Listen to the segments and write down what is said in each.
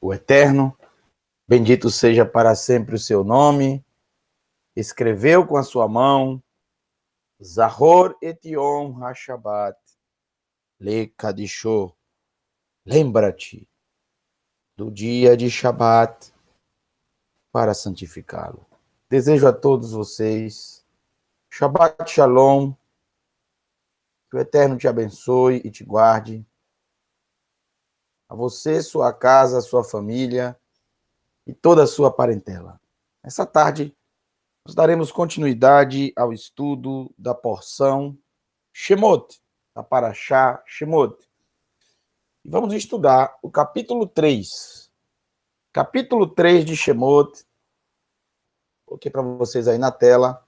o Eterno, bendito seja para sempre o seu nome, escreveu com a sua mão, Zahor et Yom HaShabbat, Le Kadisho, lembra-te do dia de Shabat para santificá-lo. Desejo a todos vocês Shabbat Shalom, que o Eterno te abençoe e te guarde, a você, sua casa, sua família e toda a sua parentela. Essa tarde, nós daremos continuidade ao estudo da porção Shemot, da Parashá Shemot. E vamos estudar o capítulo 3. Capítulo 3 de Shemot. Coloquei para vocês aí na tela.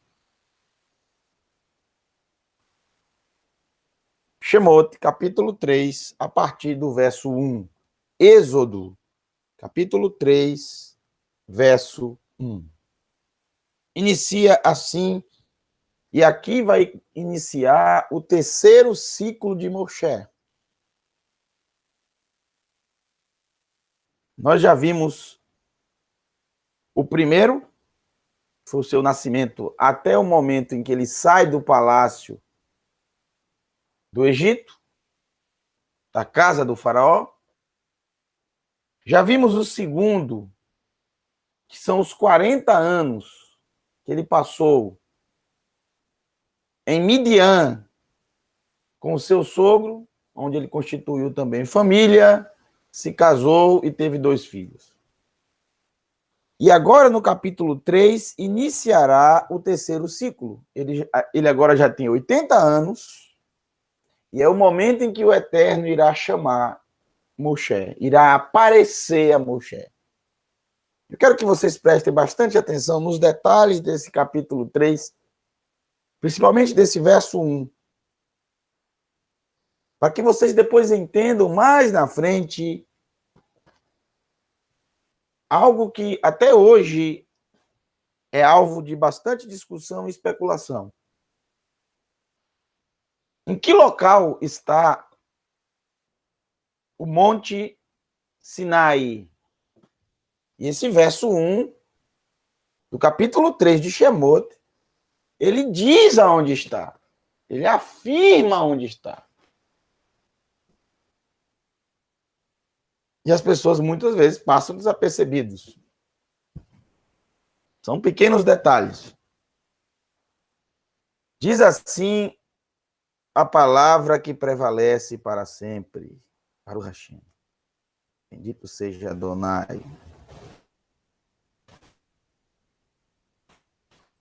Shemot, capítulo 3, a partir do verso 1. Êxodo, capítulo 3, verso 1. Inicia assim, e aqui vai iniciar o terceiro ciclo de Moshe. Nós já vimos o primeiro, foi o seu nascimento, até o momento em que ele sai do palácio do Egito, da casa do faraó. Já vimos o segundo, que são os 40 anos que ele passou em Midian com o seu sogro, onde ele constituiu também família, se casou e teve 2 filhos. E agora, no capítulo 3, iniciará o terceiro ciclo. Ele agora já tem 80 anos, e é o momento em que o Eterno irá chamar Moshe, irá aparecer a Moshe. Eu quero que vocês prestem bastante atenção nos detalhes desse capítulo 3, principalmente desse verso 1, para que vocês depois entendam mais na frente algo que até hoje é alvo de bastante discussão e especulação. Em que local está o Monte Sinai? E esse verso 1 do capítulo 3 de Shemot, ele diz aonde está. Ele afirma onde está. E as pessoas muitas vezes passam desapercebidos. São pequenos detalhes. Diz assim a palavra que prevalece para sempre. Para o Hashem. Bendito seja Adonai.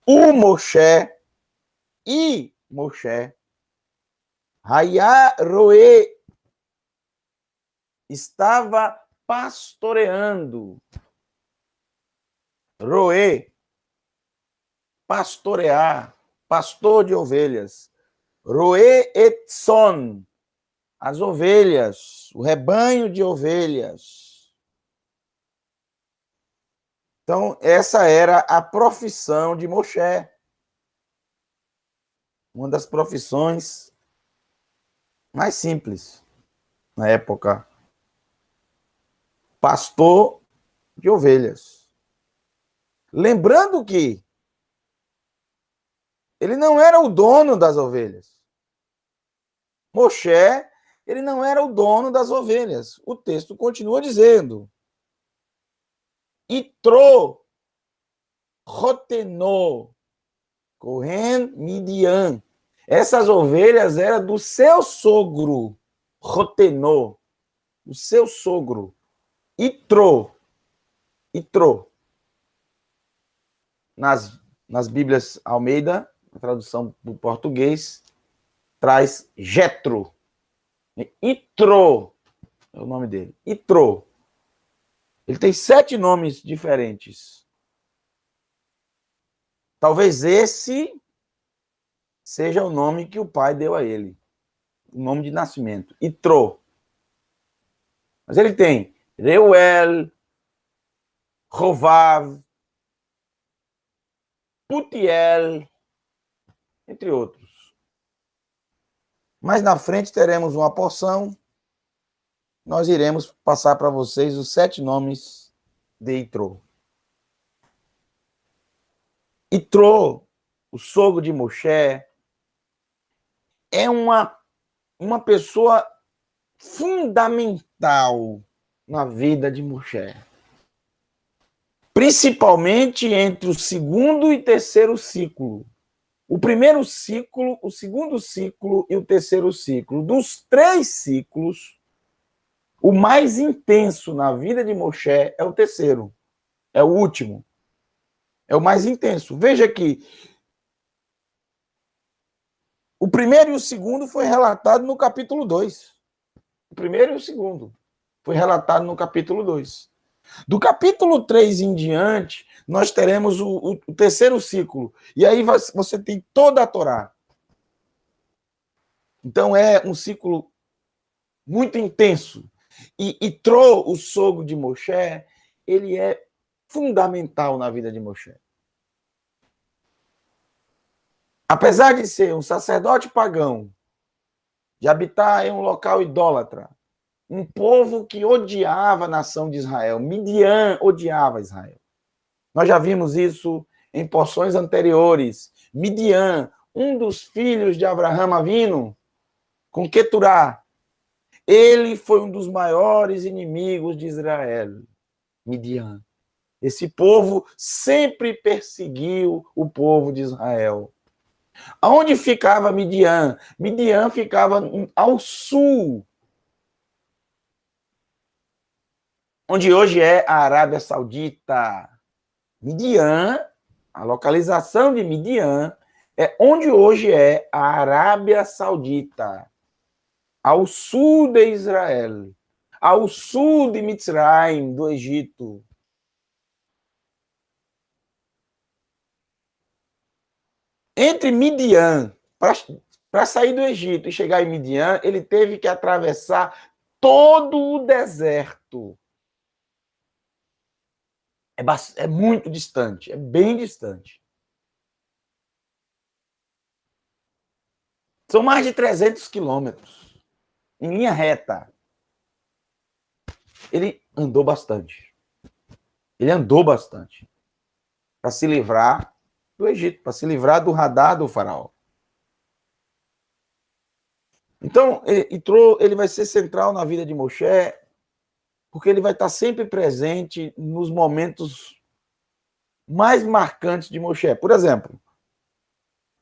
O Moshe e Moshe Hayaroe estava pastoreando. Roe, pastorear, pastor de ovelhas. Roe etson, as ovelhas, o rebanho de ovelhas. Então, essa era a profissão de Moshe. Uma das profissões mais simples na época. Pastor de ovelhas. Lembrando que ele não era o dono das ovelhas. Moshe, ele não era o dono das ovelhas. O texto continua dizendo: Itro, Rotenô, Cohen Midian. Essas ovelhas eram do seu sogro, Rotenô, o seu sogro. Itro. Nas Bíblias Almeida, a tradução do português, traz Jetro. Itro é o nome dele. Itro. Ele tem 7 nomes diferentes. Talvez esse seja o nome que o pai deu a ele. O nome de nascimento. Itro. Mas ele tem Reuel, Rovav, Putiel, entre outros. Mas na frente teremos uma porção nós iremos passar para vocês os 7 nomes de Itrô. Itrô, o sogro de Moshe, é uma pessoa fundamental na vida de Moshe. Principalmente entre o segundo e terceiro ciclo. O primeiro ciclo, o segundo ciclo e o terceiro ciclo. Dos 3 ciclos, o mais intenso na vida de Moshe é o terceiro. É o último. É o mais intenso. Veja que o primeiro e o segundo foi relatado no capítulo 2. O primeiro e o segundo foi relatado no capítulo 2. Do capítulo 3 em diante, nós teremos o terceiro ciclo. E aí você tem toda a Torá. Então é um ciclo muito intenso. E Itrô, o sogro de Moshe, ele é fundamental na vida de Moshe. Apesar de ser um sacerdote pagão, de habitar em um local idólatra, um povo que odiava a nação de Israel, Midian odiava Israel. Nós já vimos isso em porções anteriores. Midian, um dos filhos de Abraão Avino, com Queturá, ele foi um dos maiores inimigos de Israel, Midian. Esse povo sempre perseguiu o povo de Israel. Aonde ficava Midian? Midian ficava ao sul, onde hoje é a Arábia Saudita. Midian, a localização de Midian, é onde hoje é a Arábia Saudita, ao sul de Israel, ao sul de Mitzrayim, do Egito. Entre Midian, para sair do Egito e chegar em Midian, ele teve que atravessar todo o deserto. É muito distante, é bem distante. São mais de 300 quilômetros, em linha reta. Ele andou bastante. Ele andou bastante para se livrar do Egito, para se livrar do radar do faraó. Então, Itrô, ele vai ser central na vida de Moshe, porque ele vai estar sempre presente nos momentos mais marcantes de Moshe. Por exemplo,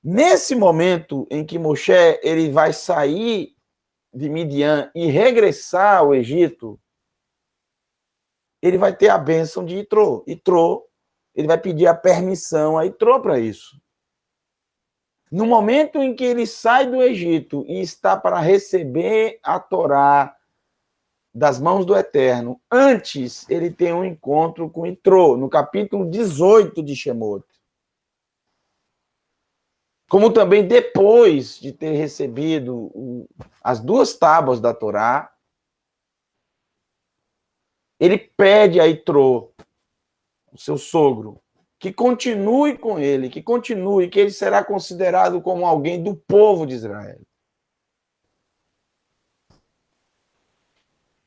nesse momento em que Moshe ele vai sair de Midian e regressar ao Egito, ele vai ter a bênção de Itrô. Itrô, ele vai pedir a permissão a Itrô para isso. No momento em que ele sai do Egito e está para receber a Torá das mãos do Eterno, antes ele tem um encontro com Itrô, no capítulo 18 de Shemot. Como também depois de ter recebido as 2 tábuas da Torá, ele pede a Itrô, o seu sogro, que continue com ele, que continue, que ele será considerado como alguém do povo de Israel.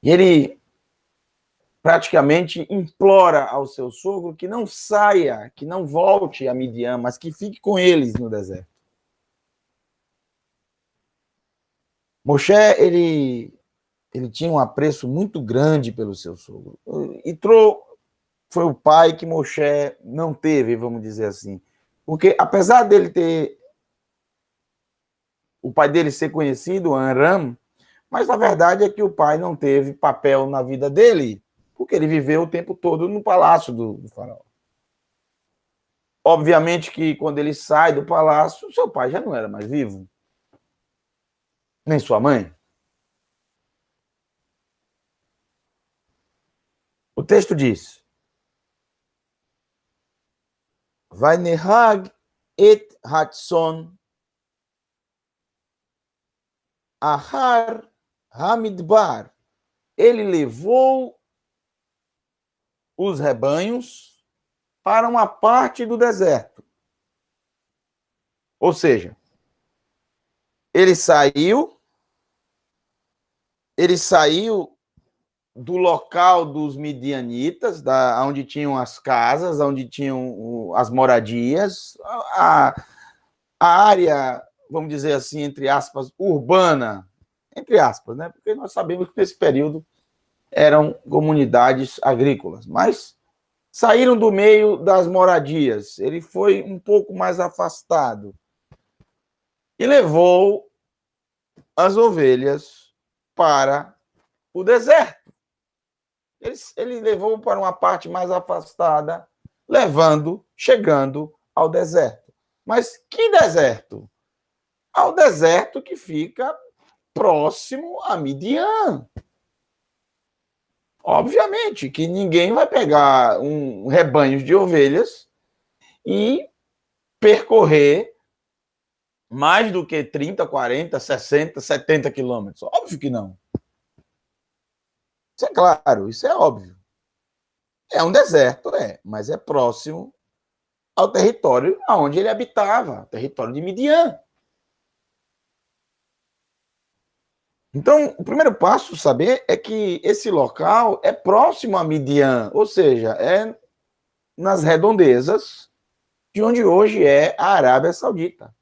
E ele praticamente implora ao seu sogro que não saia, que não volte a Midian, mas que fique com eles no deserto. Moshe, ele tinha um apreço muito grande pelo seu sogro. Itrô foi o pai que Moshe não teve, vamos dizer assim. Porque, apesar dele ter... o pai dele ser conhecido, Amram, mas a verdade é que o pai não teve papel na vida dele, porque ele viveu o tempo todo no palácio do faraó. Obviamente que quando ele sai do palácio, seu pai já não era mais vivo, nem sua mãe. O texto diz: Vai nehag et hatson ahar hamidbar. Ele levou os rebanhos para uma parte do deserto. Ou seja, ele saiu do local dos midianitas, onde tinham as casas, onde tinham as moradias, a área, vamos dizer assim, entre aspas, urbana, entre aspas, né? Porque nós sabemos que nesse período eram comunidades agrícolas, mas saíram do meio das moradias. Ele foi um pouco mais afastado e levou as ovelhas para o deserto. Ele levou para uma parte mais afastada, chegando ao deserto. Mas que deserto? Ao deserto que fica próximo a Midian. Obviamente que ninguém vai pegar um rebanho de ovelhas e percorrer mais do que 30, 40, 60, 70 quilômetros. Óbvio que não. Isso é claro, isso é óbvio. É um deserto, mas é próximo ao território onde ele habitava, território de Midian. Então, o primeiro passo saber é que esse local é próximo a Midian, ou seja, é nas redondezas de onde hoje é a Arábia Saudita.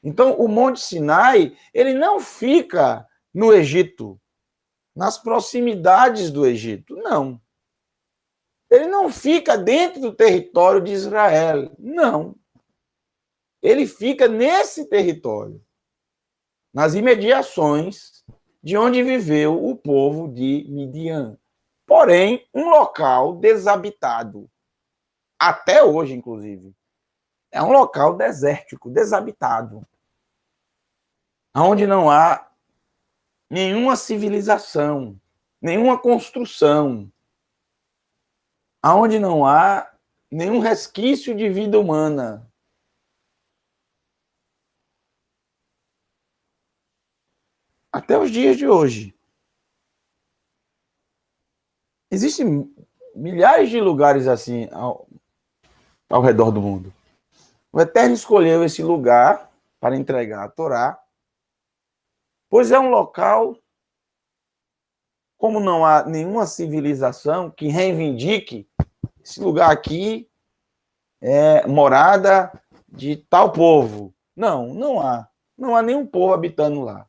Então, o Monte Sinai, ele não fica no Egito, nas proximidades do Egito, não. Ele não fica dentro do território de Israel, não. Ele fica nesse território, nas imediações de onde viveu o povo de Midian. Porém, um local desabitado, até hoje, inclusive. É um local desértico, desabitado, onde não há nenhuma civilização, nenhuma construção, onde não há nenhum resquício de vida humana. Até os dias de hoje. Existem milhares de lugares assim ao redor do mundo. O Eterno escolheu esse lugar para entregar a Torá, pois é um local, como não há nenhuma civilização que reivindique esse lugar aqui é morada de tal povo. Não, não há. Não há nenhum povo habitando lá.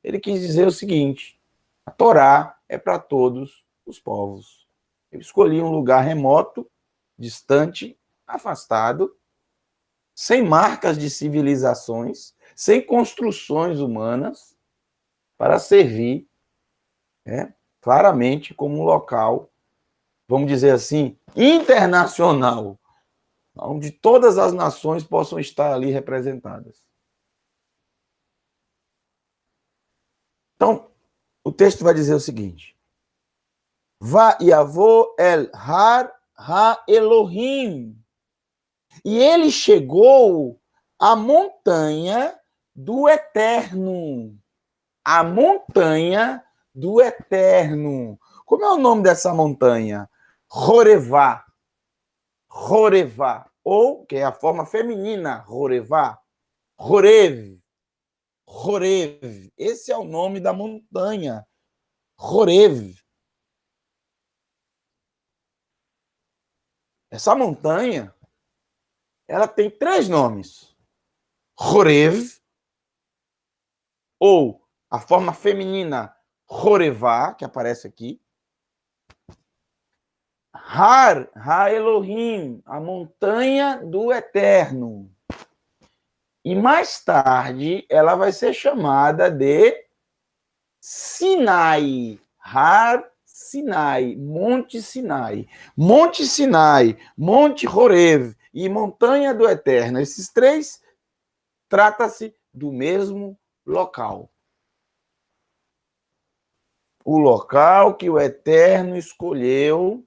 Ele quis dizer o seguinte: a Torá é para todos os povos. Eu escolhi um lugar remoto, distante, afastado, sem marcas de civilizações, sem construções humanas, para servir claramente como um local, vamos dizer assim, internacional, onde todas as nações possam estar ali representadas. Então, o texto vai dizer o seguinte: Va yavô el har ha-Elohim. E ele chegou à montanha do Eterno. A montanha do Eterno. Como é o nome dessa montanha? Horevá. Horevá. Ou, que é a forma feminina, Horevá. Horev. Horev. Esse é o nome da montanha. Horev. Essa montanha, ela tem 3 nomes. Horev, ou a forma feminina Horevá, que aparece aqui. Har ha-Elohim, a montanha do Eterno. E mais tarde ela vai ser chamada de Sinai. Har Sinai, Monte Sinai. Monte Sinai, Monte Horev e Montanha do Eterno. Esses 3 trata-se do mesmo local. O local que o Eterno escolheu,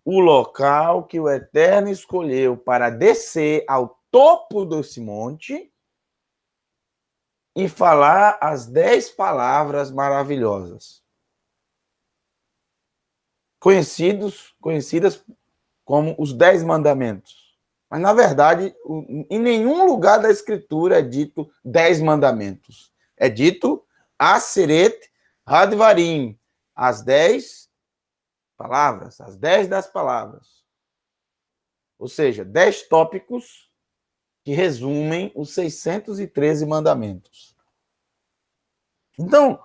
o local que o Eterno escolheu para descer ao topo desse monte e falar as 10 palavras maravilhosas. Conhecidas como os 10 mandamentos. Mas, na verdade, em nenhum lugar da Escritura é dito 10 mandamentos. É dito Aseret Hadvarim, as 10 palavras, as 10 das palavras. Ou seja, 10 tópicos que resumem os 613 mandamentos. Então,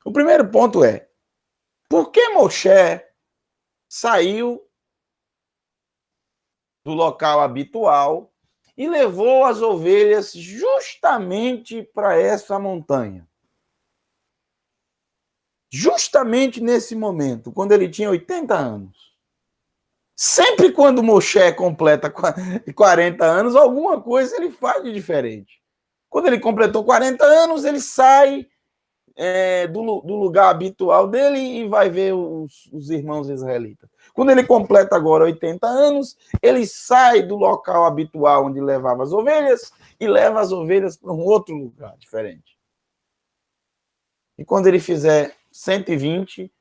o primeiro ponto é, por que Moshe saiu do local habitual e levou as ovelhas justamente para essa montanha? Justamente nesse momento, quando ele tinha 80 anos. Sempre quando Moshe completa 40 anos, alguma coisa ele faz de diferente. Quando ele completou 40 anos, ele sai do lugar habitual dele e vai ver os irmãos israelitas. Quando ele completa agora 80 anos, ele sai do local habitual onde levava as ovelhas e leva as ovelhas para um outro lugar diferente. E quando ele fizer 120,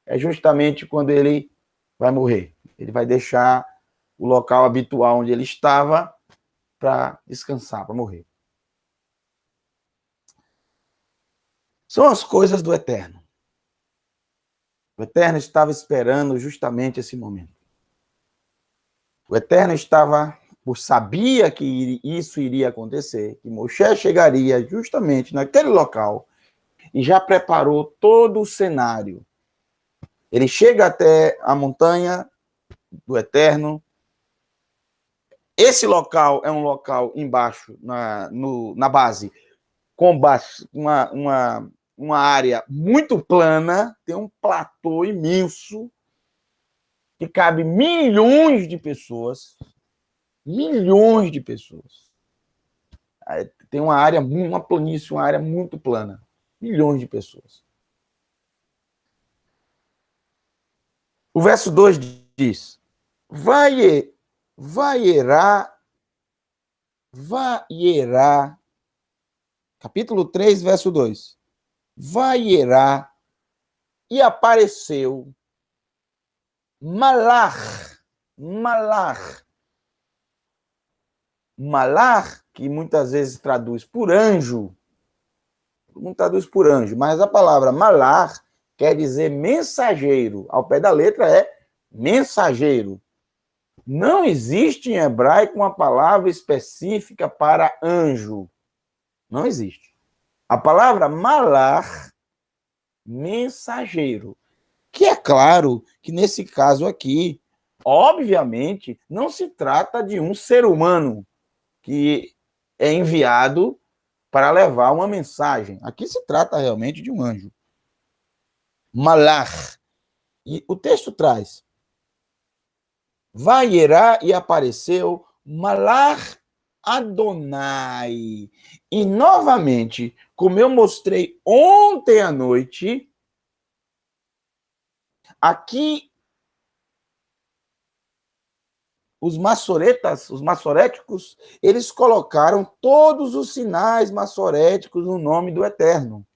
é justamente quando ele vai morrer. Ele vai deixar o local habitual onde ele estava para descansar, para morrer. São as coisas do Eterno. O Eterno estava esperando justamente esse momento. O Eterno sabia que isso iria acontecer, que Moshe chegaria justamente naquele local e já preparou todo o cenário. Ele chega até a montanha do Eterno. Esse local é um local embaixo, na base, com uma área muito plana, tem um platô imenso, que cabe milhões de pessoas. Milhões de pessoas. Tem uma planície, uma área muito plana. Milhões de pessoas. O verso 2 diz: Vaiera, capítulo 3, verso 2. Vaiera, e apareceu Malach, que muitas vezes traduz por anjo, não traduz por anjo, mas a palavra Malach quer dizer mensageiro. Ao pé da letra é mensageiro. Não existe em hebraico uma palavra específica para anjo. Não existe. A palavra Malach, mensageiro. Que é claro que nesse caso aqui, obviamente, não se trata de um ser humano que é enviado para levar uma mensagem. Aqui se trata realmente de um anjo. Malach. E o texto traz: Vaiera, e apareceu Malach Adonai. E novamente, como eu mostrei ontem à noite, aqui os massoréticos, eles colocaram todos os sinais massoréticos no nome do Eterno.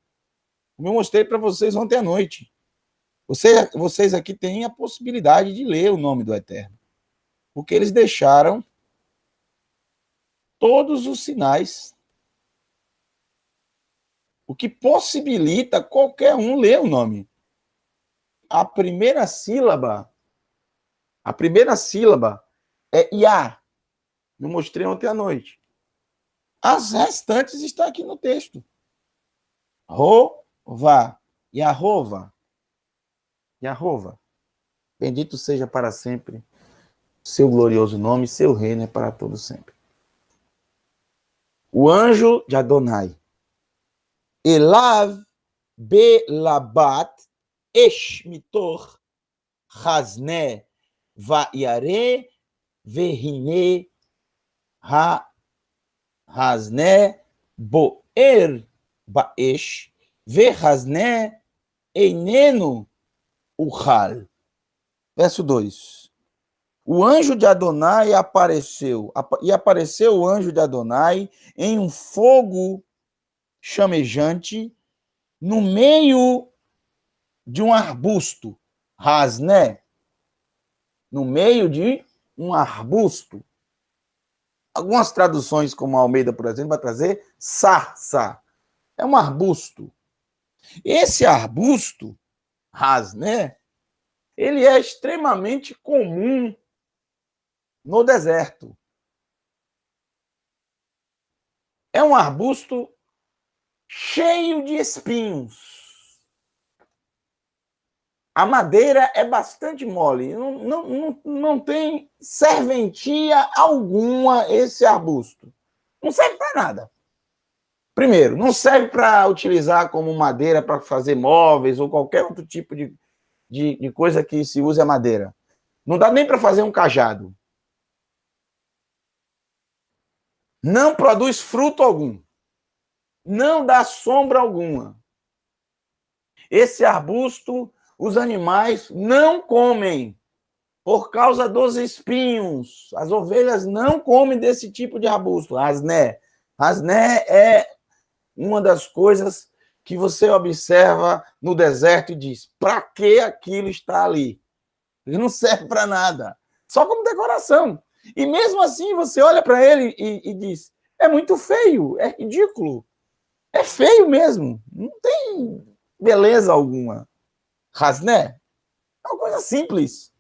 Como eu mostrei para vocês ontem à noite. Vocês aqui têm a possibilidade de ler o nome do Eterno. Porque eles deixaram todos os sinais, o que possibilita qualquer um ler o nome. A primeira sílaba é Iá. Eu mostrei ontem à noite. As restantes estão aqui no texto. Rová, Yahová. Yahová. Bendito seja para sempre seu glorioso nome, seu reino é para todo sempre. O anjo de Adonai. Elav belabat esh mitor hazne vaiare vehine ha hazne boer baesh vehazne einenu uhal. Verso 2. O anjo de Adonai apareceu, e apareceu o anjo de Adonai em um fogo chamejante no meio de um arbusto, rasné, no meio de um arbusto. Algumas traduções, como a Almeida, por exemplo, vai trazer sarça. É um arbusto. Esse arbusto, Hasné, ele é extremamente comum no deserto. É um arbusto cheio de espinhos. A madeira é bastante mole, não tem serventia alguma esse arbusto. Não serve para nada. Primeiro, não serve para utilizar como madeira para fazer móveis ou qualquer outro tipo de coisa que se use a madeira. Não dá nem para fazer um cajado. Não produz fruto algum. Não dá sombra alguma. Esse arbusto, os animais não comem por causa dos espinhos. As ovelhas não comem desse tipo de arbusto, asné. Asné é uma das coisas que você observa no deserto e diz: para que aquilo está ali? Ele não serve para nada, só como decoração. E mesmo assim você olha para ele e diz: é muito feio, é ridículo, é feio mesmo, não tem beleza alguma. Rasné é uma coisa simples.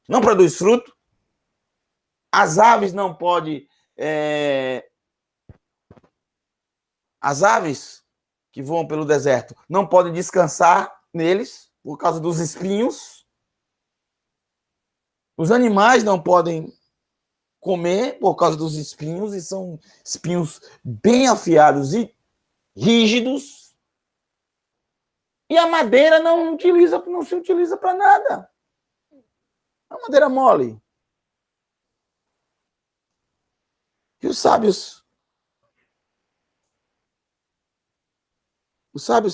Não produz fruto. As aves não podem. As aves que voam pelo deserto não podem descansar neles por causa dos espinhos. Os animais não podem comer por causa dos espinhos, e são espinhos bem afiados e rígidos. E a madeira não se utiliza para nada. É uma madeira mole. E os sábios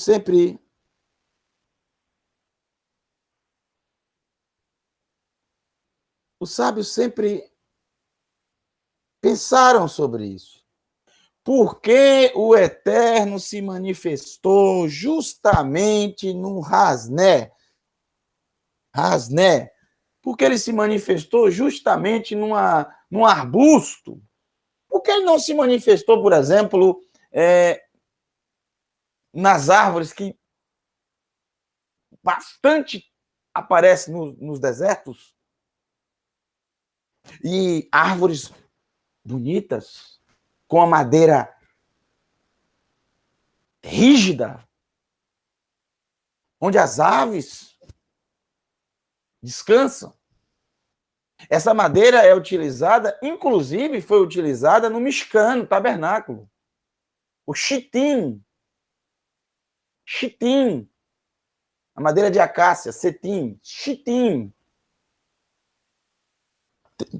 sempre pensaram sobre isso. Porque o Eterno se manifestou justamente no Hasné. Hasné. Porque ele se manifestou justamente num arbusto. Por que ele não se manifestou, por exemplo, nas árvores que bastante aparecem nos desertos? E árvores bonitas, com a madeira rígida, onde as aves descansam. Essa madeira é utilizada, inclusive foi utilizada no Mishkan, no tabernáculo. O chitim. Chitim. A madeira de acácia, cetim, chitim.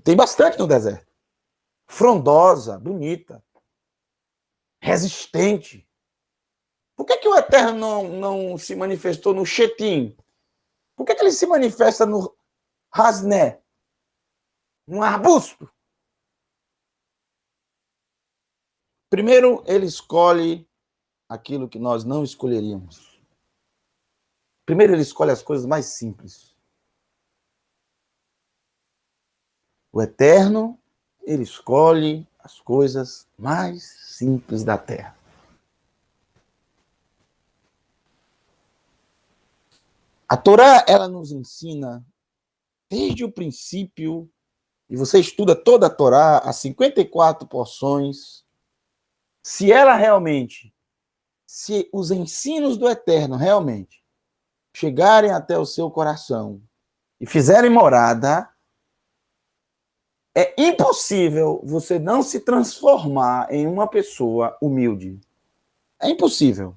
Tem bastante no deserto. Frondosa, bonita, resistente. Por que o Eterno não se manifestou no chitim? Por que ele se manifesta no hasné? Um arbusto. Primeiro, ele escolhe aquilo que nós não escolheríamos. Primeiro, ele escolhe as coisas mais simples. O Eterno, ele escolhe as coisas mais simples da terra. A Torá, ela nos ensina, desde o princípio, e você estuda toda a Torá, as 54 porções, se os ensinos do Eterno realmente chegarem até o seu coração e fizerem morada, é impossível você não se transformar em uma pessoa humilde. É impossível.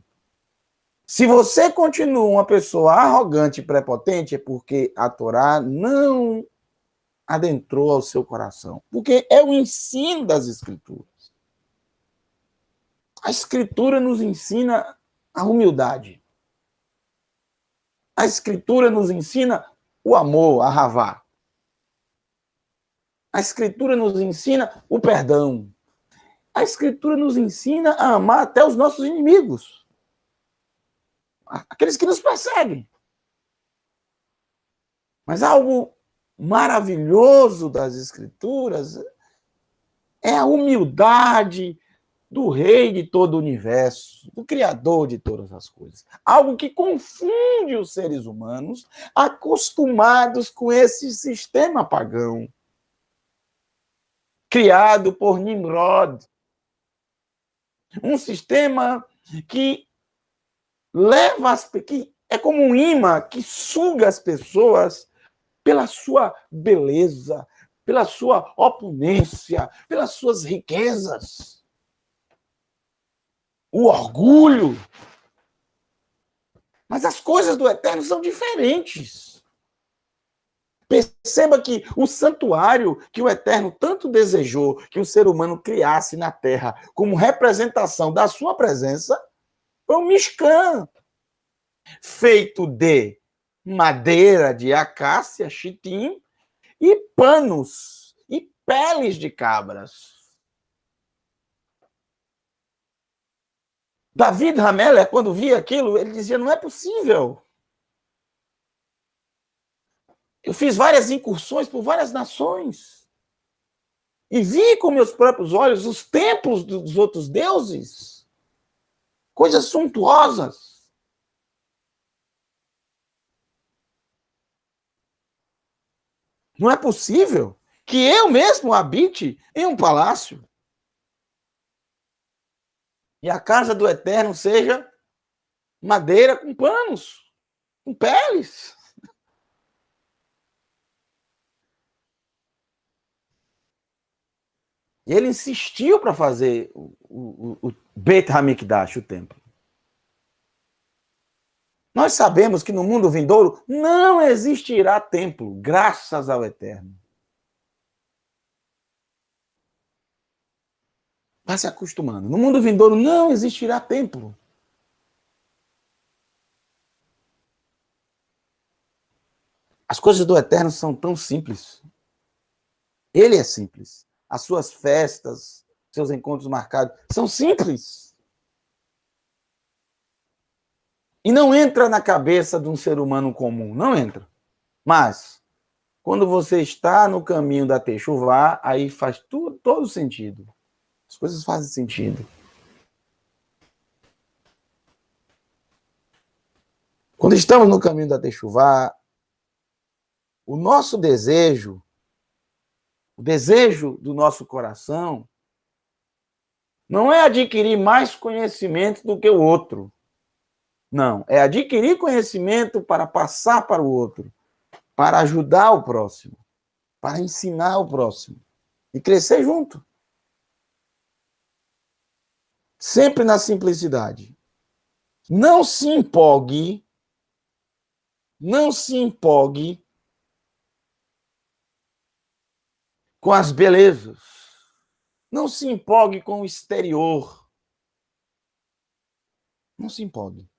Se você continua uma pessoa arrogante e prepotente, é porque a Torá não adentrou ao seu coração. Porque é o ensino das Escrituras. A Escritura nos ensina a humildade. A Escritura nos ensina o amor, a Havá. A Escritura nos ensina o perdão. A Escritura nos ensina a amar até os nossos inimigos. Aqueles que nos perseguem. Mas algo maravilhoso das Escrituras é a humildade do Rei de todo o universo, do Criador de todas as coisas. Algo que confunde os seres humanos acostumados com esse sistema pagão, criado por Nimrod. Um sistema que leva que é como um imã que suga as pessoas pela sua beleza, pela sua opulência, pelas suas riquezas. O orgulho. Mas as coisas do Eterno são diferentes. Perceba que o santuário que o Eterno tanto desejou que o ser humano criasse na terra como representação da sua presença foi um Mishkan, feito de madeira de acácia, chitim, e panos e peles de cabras. David Hameler, quando via aquilo, ele dizia, não é possível. Eu fiz várias incursões por várias nações e vi com meus próprios olhos os templos dos outros deuses, coisas suntuosas. Não é possível que eu mesmo habite em um palácio e a casa do Eterno seja madeira com panos, com peles. E ele insistiu para fazer o Beit HaMikdash, o templo. Nós sabemos que no mundo vindouro não existirá templo, graças ao Eterno. Vai se acostumando. No mundo vindouro não existirá templo. As coisas do Eterno são tão simples. Ele é simples. As suas festas, seus encontros marcados, são simples. E não entra na cabeça de um ser humano comum, não entra. Mas, quando você está no caminho da Techuvá, aí faz todo sentido. As coisas fazem sentido. Quando estamos no caminho da Techuvá, o nosso desejo, o desejo do nosso coração, não é adquirir mais conhecimento do que o outro. Não, é adquirir conhecimento para passar para o outro, para ajudar o próximo, para ensinar o próximo e crescer junto. Sempre na simplicidade. Não se empolgue com as belezas. Não se empolgue com o exterior. Não se empolgue.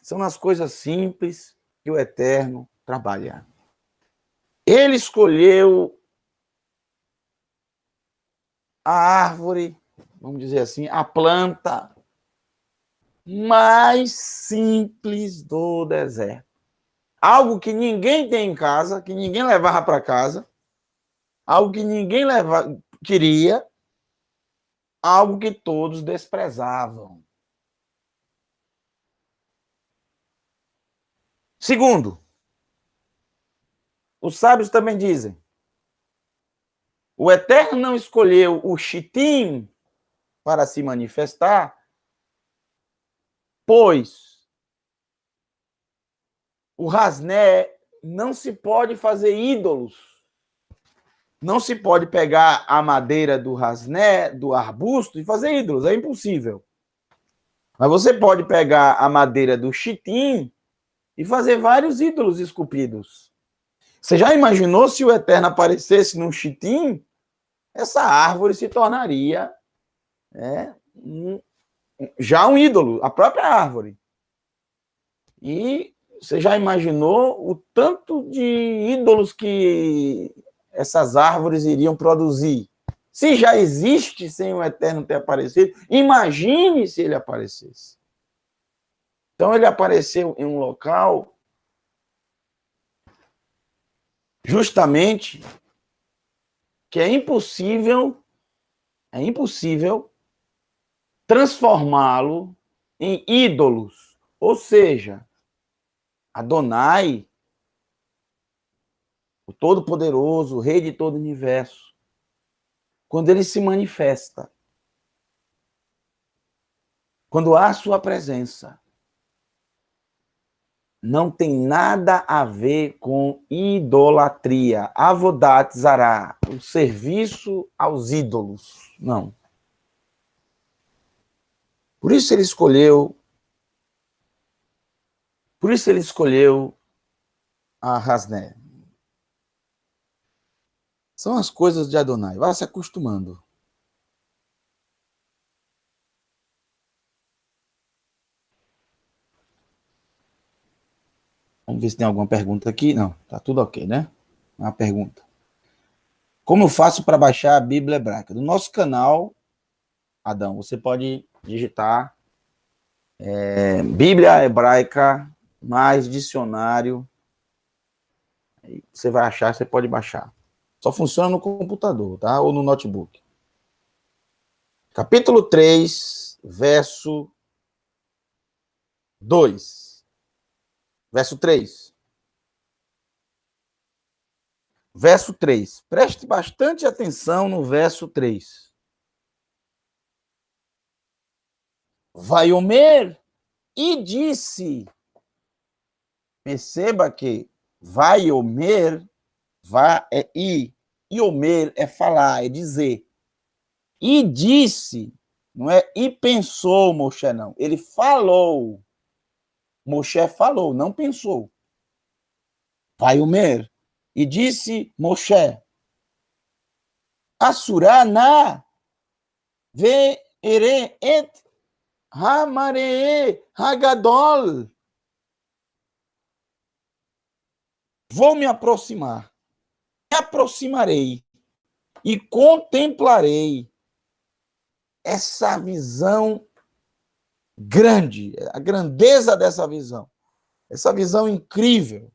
São nas coisas simples que o Eterno trabalha. Ele escolheu a árvore, vamos dizer assim, a planta mais simples do deserto. Algo que ninguém tem em casa, que ninguém levava para casa, algo que ninguém queria, algo que todos desprezavam. Segundo, os sábios também dizem, o Eterno não escolheu o chitim para se manifestar, pois o rasné não se pode fazer ídolos. Não se pode pegar a madeira do rasné, do arbusto, e fazer ídolos. É impossível. Mas você pode pegar a madeira do chitim e fazer vários ídolos esculpidos. Você já imaginou se o Eterno aparecesse num chitim? Essa árvore se tornaria já um ídolo, a própria árvore. E você já imaginou o tanto de ídolos que essas árvores iriam produzir? Se já existe sem o Eterno ter aparecido, imagine se ele aparecesse. Então ele apareceu em um local justamente que é impossível transformá-lo em ídolos. Ou seja, Adonai, o Todo-Poderoso, o Rei de todo o universo, quando ele se manifesta, quando há sua presença, não tem nada a ver com idolatria, avodat zará, o serviço aos ídolos. Não. Por isso ele escolheu a Hasné. São as coisas de Adonai. Vá se acostumando. Vamos ver se tem alguma pergunta aqui. Não, tá tudo ok, né? Uma pergunta. Como eu faço para baixar a Bíblia hebraica? No nosso canal, Adão, você pode digitar Bíblia hebraica mais dicionário. Aí você vai achar, você pode baixar. Só funciona no computador, tá? Ou no notebook. Capítulo 3, verso 2. Verso 3. Verso 3. Preste bastante atenção no verso 3. Vaiomer e disse. Perceba que vaiomer, vá é ir, e omer é falar, é dizer. E disse, não é e pensou, Moshe, não. Ele falou. Moshe falou, não pensou. Vaiomer. E disse Moshe, Assurá na ve'ere et hamaree hagadol. Vou me aproximar, me aproximarei e contemplarei essa visão grande, a grandeza dessa visão, essa visão incrível,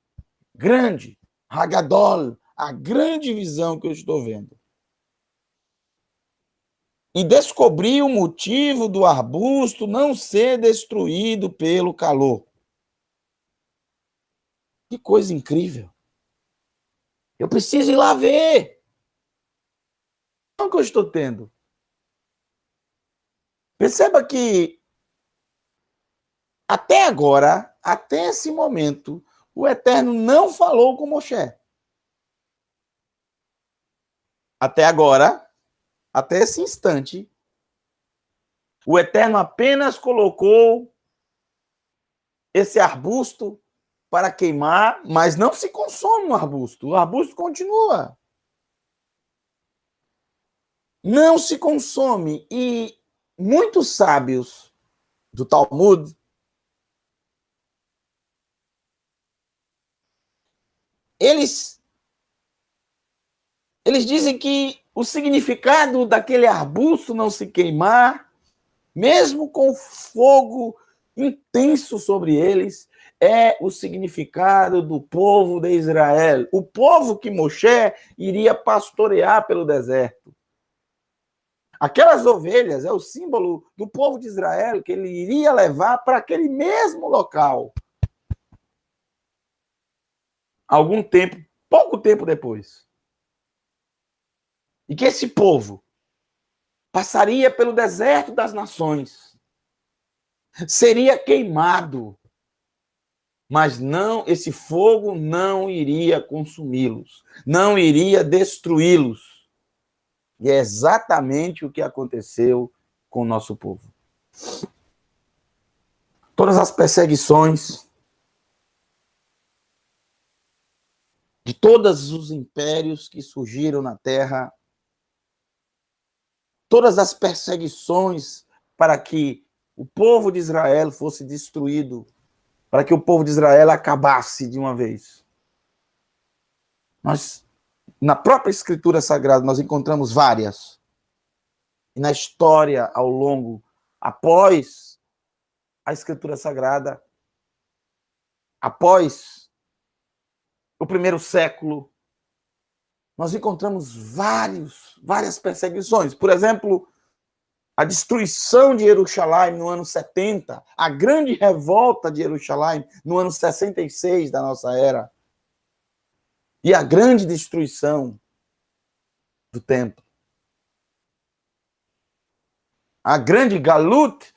grande, Hagadol, a grande visão que eu estou vendo. E descobri o motivo do arbusto não ser destruído pelo calor. Que coisa incrível. Eu preciso ir lá ver. O que eu estou tendo? Perceba que até agora, até esse momento, o Eterno não falou com Moshe. Até agora, até esse instante, o Eterno apenas colocou esse arbusto para queimar, mas não se consome o arbusto continua. Não se consome. E muitos sábios do Talmud, eles dizem que o significado daquele arbusto não se queimar, mesmo com fogo intenso sobre eles, é o significado do povo de Israel, o povo que Moshe iria pastorear pelo deserto. Aquelas ovelhas é o símbolo do povo de Israel que ele iria levar para aquele mesmo local. Algum tempo, pouco tempo depois. E que esse povo passaria pelo deserto das nações, seria queimado, mas não, esse fogo não iria consumi-los, não iria destruí-los. E é exatamente o que aconteceu com o nosso povo. Todas as perseguições de todos os impérios que surgiram na terra, todas as perseguições para que o povo de Israel fosse destruído, para que o povo de Israel acabasse de uma vez. Nós, na própria Escritura Sagrada, nós encontramos várias. E na história, ao longo, após a Escritura Sagrada, após o primeiro século, nós encontramos várias perseguições. Por exemplo, a destruição de Jerusalém no ano 70, a grande revolta de Jerusalém no ano 66 da nossa era, e a grande destruição do templo. A grande galut,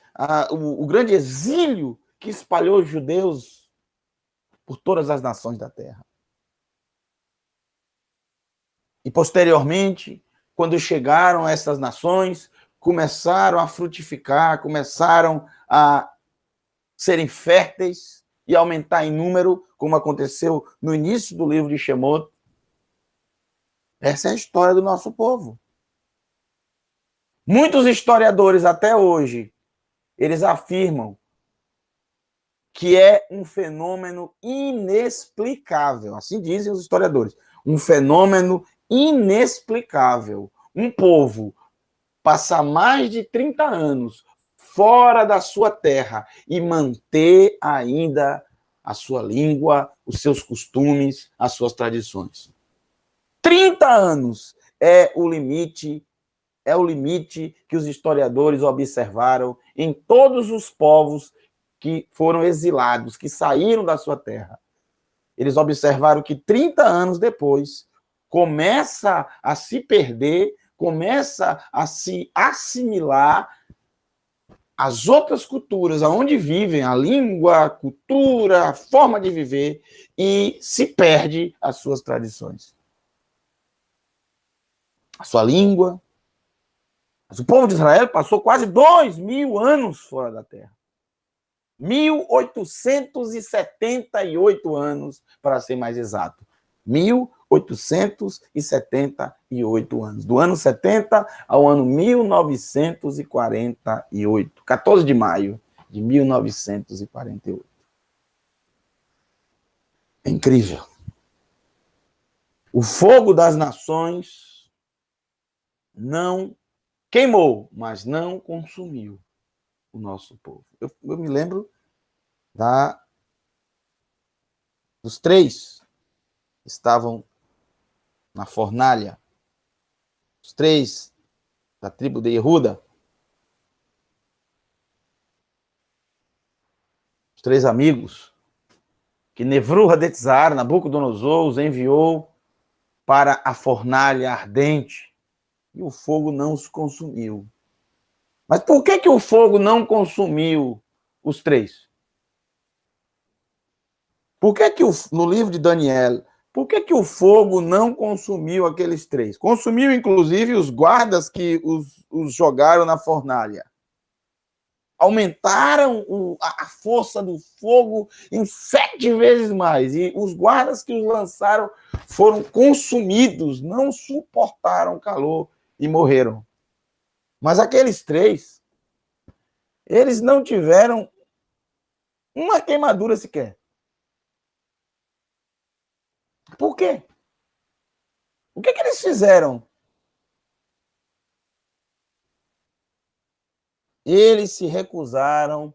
o grande exílio que espalhou os judeus por todas as nações da terra. E posteriormente, quando chegaram a essas nações, começaram a frutificar, começaram a serem férteis e aumentar em número, como aconteceu no início do livro de Shemot. Essa é a história do nosso povo. Muitos historiadores até hoje, eles afirmam que é um fenômeno inexplicável. Assim dizem os historiadores. Um fenômeno inexplicável. Um povo passar mais de 30 anos fora da sua terra e manter ainda a sua língua, os seus costumes, as suas tradições. 30 anos é o limite que os historiadores observaram em todos os povos que foram exilados, que saíram da sua terra. Eles observaram que 30 anos depois começa a se perder, começa a se assimilar as outras culturas, aonde vivem, a língua, a cultura, a forma de viver, e se perde as suas tradições. A sua língua. Mas o povo de Israel passou quase 2.000 anos fora da terra. 1.878 anos, para ser mais exato. 1.878 anos. Do ano 70 ao ano 1948. 14 de maio de 1948. É incrível. O fogo das nações não queimou, mas não consumiu o nosso povo. Eu me lembro dos 3 que estavam na fornalha. Os 3 da tribo de Yehuda. Os 3 amigos que Nevru-Hadetzar, Nabucodonosor, os enviou para a fornalha ardente e o fogo não os consumiu. Mas por que o fogo não consumiu os 3? Por que no livro de Daniel, por que o fogo não consumiu aqueles 3? Consumiu, inclusive, os guardas que os jogaram na fornalha. Aumentaram a força do fogo em 7 vezes mais. E os guardas que os lançaram foram consumidos, não suportaram o calor e morreram. Mas aqueles 3, eles não tiveram uma queimadura sequer. Por quê? O que eles fizeram? Eles se recusaram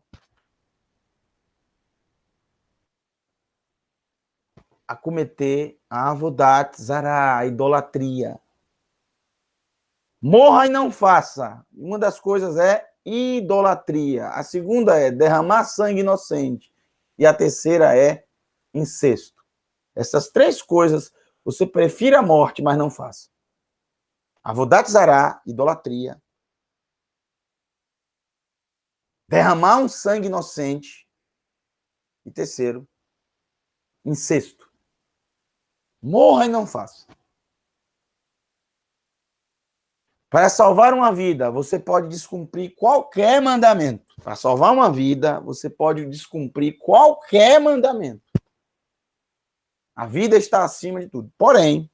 a cometer a avodat zará, a idolatria. Morra e não faça. Uma das coisas é idolatria. A segunda é derramar sangue inocente. E a terceira é incesto. Essas 3 coisas, você prefere a morte, mas não faça. Avodat zará, idolatria. Derramar um sangue inocente. E terceiro, incesto. Morra e não faça. Para salvar uma vida, você pode descumprir qualquer mandamento. Para salvar uma vida, você pode descumprir qualquer mandamento. A vida está acima de tudo. Porém,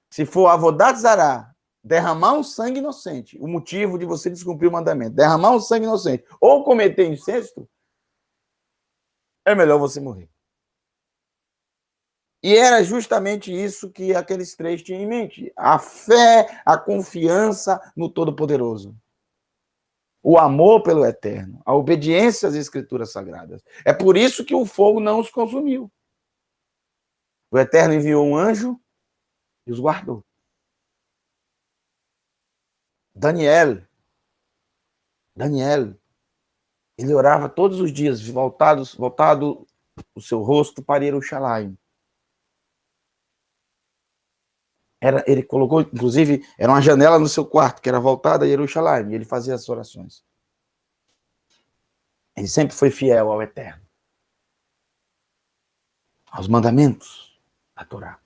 se for avodat zará, derramar um sangue inocente, o motivo de você descumprir o mandamento, derramar um sangue inocente ou cometer incesto, é melhor você morrer. E era justamente isso que aqueles 3 tinham em mente. A fé, a confiança no Todo-Poderoso. O amor pelo Eterno. A obediência às Escrituras Sagradas. É por isso que o fogo não os consumiu. O Eterno enviou um anjo e os guardou. Daniel, ele orava todos os dias, voltado o seu rosto para Jerusalém. Ele colocou, inclusive, era uma janela no seu quarto, que era voltada a Jerusalém, e ele fazia as orações. Ele sempre foi fiel ao Eterno, aos mandamentos da Torá.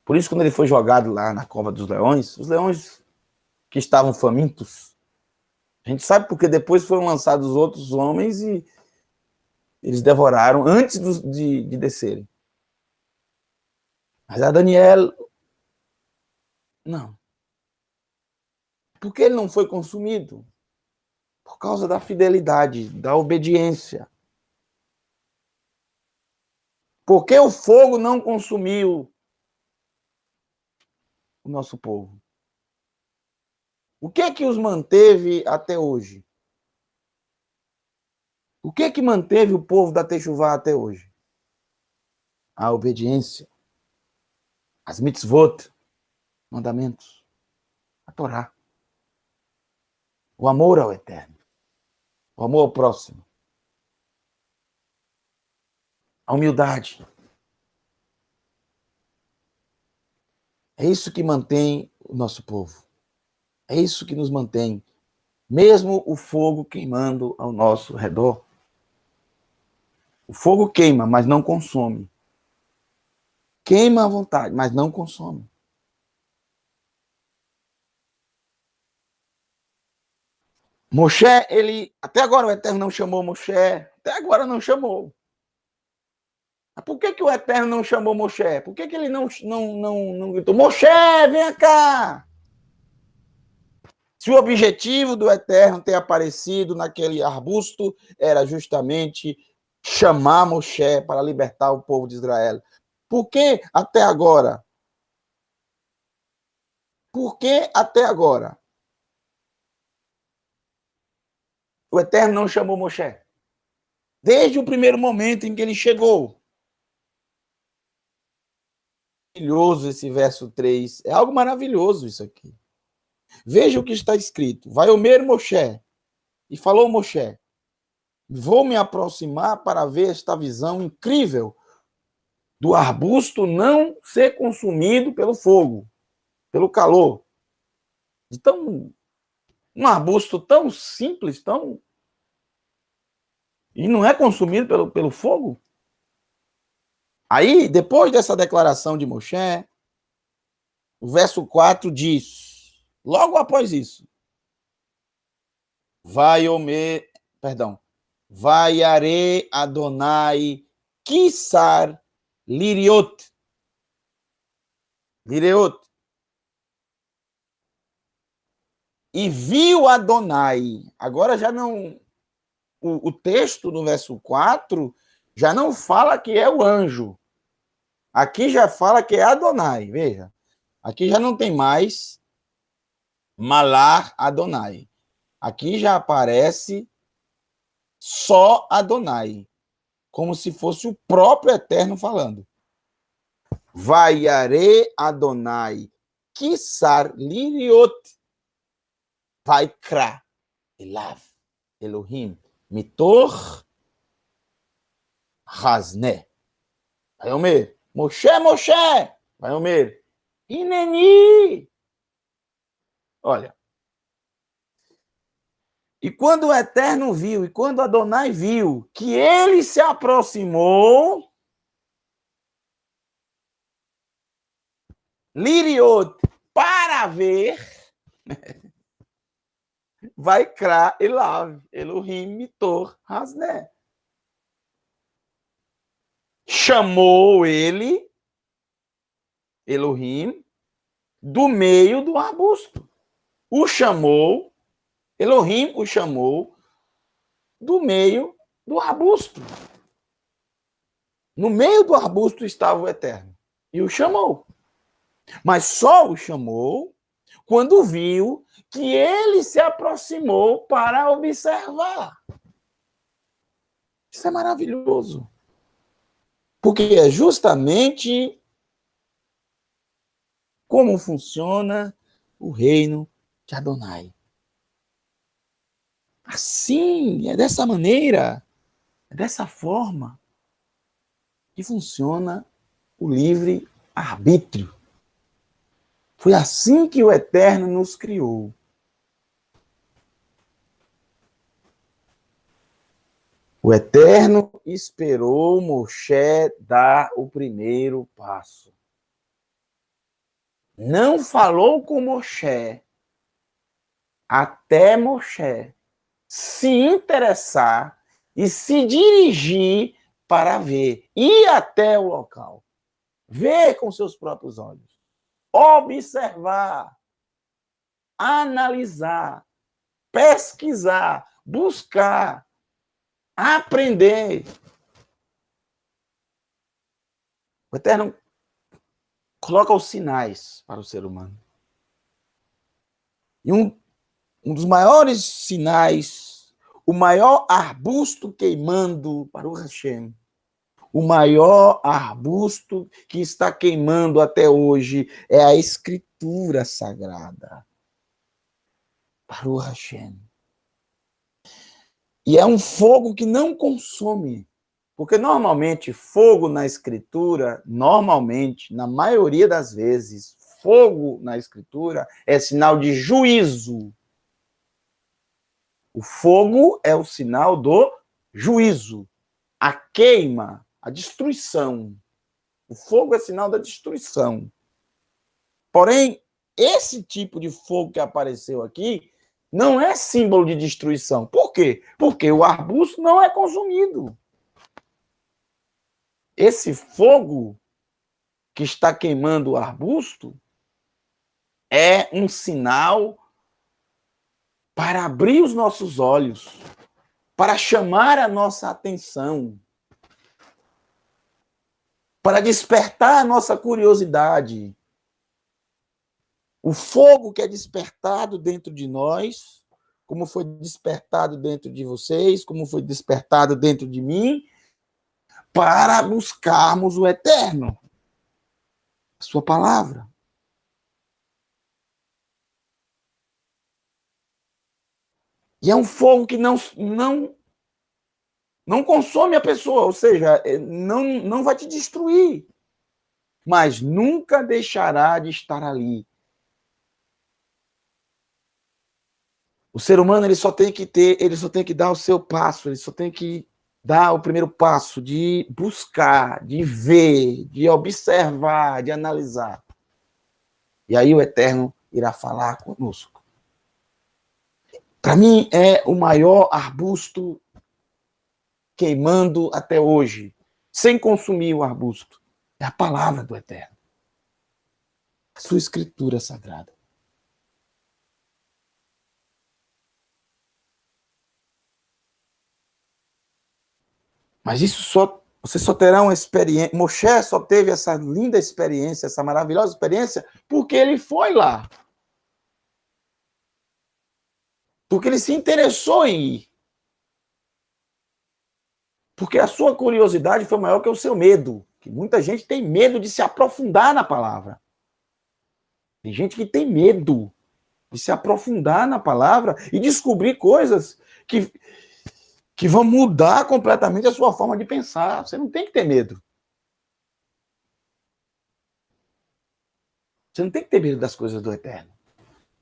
Por isso, quando ele foi jogado lá na cova dos leões, os leões que estavam famintos, a gente sabe porque depois foram lançados outros homens e eles devoraram antes de descerem. Mas a Daniel, não. Por que ele não foi consumido? Por causa da fidelidade, da obediência. Por que o fogo não consumiu o nosso povo? O que é que os manteve até hoje? O que é que manteve o povo da Techuvá até hoje? A obediência, as mitzvot, mandamentos, a Torá. O amor ao Eterno, o amor ao próximo, a humildade. É isso que mantém o nosso povo. É isso que nos mantém, mesmo o fogo queimando ao nosso redor. O fogo queima, mas não consome. Queima à vontade, mas não consome. Moshe, até agora o Eterno não chamou Moshe, até agora não chamou. Por que o Eterno não chamou Moshe? Por que ele não gritou, Moshe, vem cá! Se o objetivo do Eterno ter aparecido naquele arbusto era justamente chamar Moshe para libertar o povo de Israel. Por que até agora? Por que até agora? O Eterno não chamou Moshe. Desde o primeiro momento em que ele chegou. Maravilhoso esse verso 3. É algo maravilhoso isso aqui. Veja o que está escrito. Vai Omer Moshe. E falou Moshe, vou me aproximar para ver esta visão incrível do arbusto não ser consumido pelo fogo, pelo calor. Então, um arbusto tão simples, e não é consumido pelo fogo? Aí, depois dessa declaração de Moshe, o verso 4 diz, logo após isso, Vaiare Adonai Kisar Liriot. E viu Adonai. Agora já não... O texto no verso 4 já não fala que é o anjo. Aqui já fala que é Adonai. Veja. Aqui já não tem mais Malar Adonai. Aqui já aparece só Adonai. Como se fosse o próprio Eterno falando. Vaiare Adonai Kisar Liriot. Vaikra Elav Elohim Mitor Hasne. Vai Omer. Moshe. Vai Omer. Ineni. Olha. E quando o Eterno viu, e quando Adonai viu que ele se aproximou, Liriot, para ver, vai Kra Elav, Elohim Mitor Hasne. Chamou ele, Elohim, do meio do arbusto. Elohim o chamou do meio do arbusto. No meio do arbusto estava o Eterno. E o chamou. Mas só o chamou quando viu que ele se aproximou para observar. Isso é maravilhoso. Porque é justamente como funciona o reino de Adonai. Assim, é dessa maneira, é dessa forma que funciona o livre-arbítrio. Foi assim que o Eterno nos criou. O Eterno esperou Moshe dar o primeiro passo. Não falou com Moshe até Moshe se interessar e se dirigir para ver, ir até o local, ver com seus próprios olhos, observar, analisar, pesquisar, buscar, aprender. O Eterno coloca os sinais para o ser humano. E um dos maiores sinais, o maior arbusto queimando para o Hashem, o maior arbusto que está queimando até hoje é a Escritura Sagrada para o Hashem. E é um fogo que não consome. Porque normalmente fogo na Escritura, normalmente, na maioria das vezes, fogo na Escritura é sinal de juízo. O fogo é o sinal do juízo, a queima, a destruição. O fogo é sinal da destruição. Porém, esse tipo de fogo que apareceu aqui não é símbolo de destruição. Por quê? Porque o arbusto não é consumido. Esse fogo que está queimando o arbusto é um sinal para abrir os nossos olhos, para chamar a nossa atenção, para despertar a nossa curiosidade. O fogo que é despertado dentro de nós, como foi despertado dentro de vocês, como foi despertado dentro de mim, para buscarmos o eterno, a sua palavra. E é um fogo que não consome a pessoa, ou seja, não vai te destruir, mas nunca deixará de estar ali. O ser humano ele só tem que dar o seu passo, ele só tem que dar o primeiro passo de buscar, de ver, de observar, de analisar. E aí o Eterno irá falar conosco. Para mim é o maior arbusto queimando até hoje, sem consumir o arbusto. É a palavra do Eterno. A sua escritura sagrada. Mas você só terá uma experiência. Moshe só teve essa linda experiência, essa maravilhosa experiência, porque ele foi lá. Porque ele se interessou em ir. Porque a sua curiosidade foi maior que o seu medo. Que muita gente tem medo de se aprofundar na palavra. Tem gente que tem medo de se aprofundar na palavra e descobrir coisas que vão mudar completamente a sua forma de pensar. Você não tem que ter medo. Você não tem que ter medo das coisas do Eterno.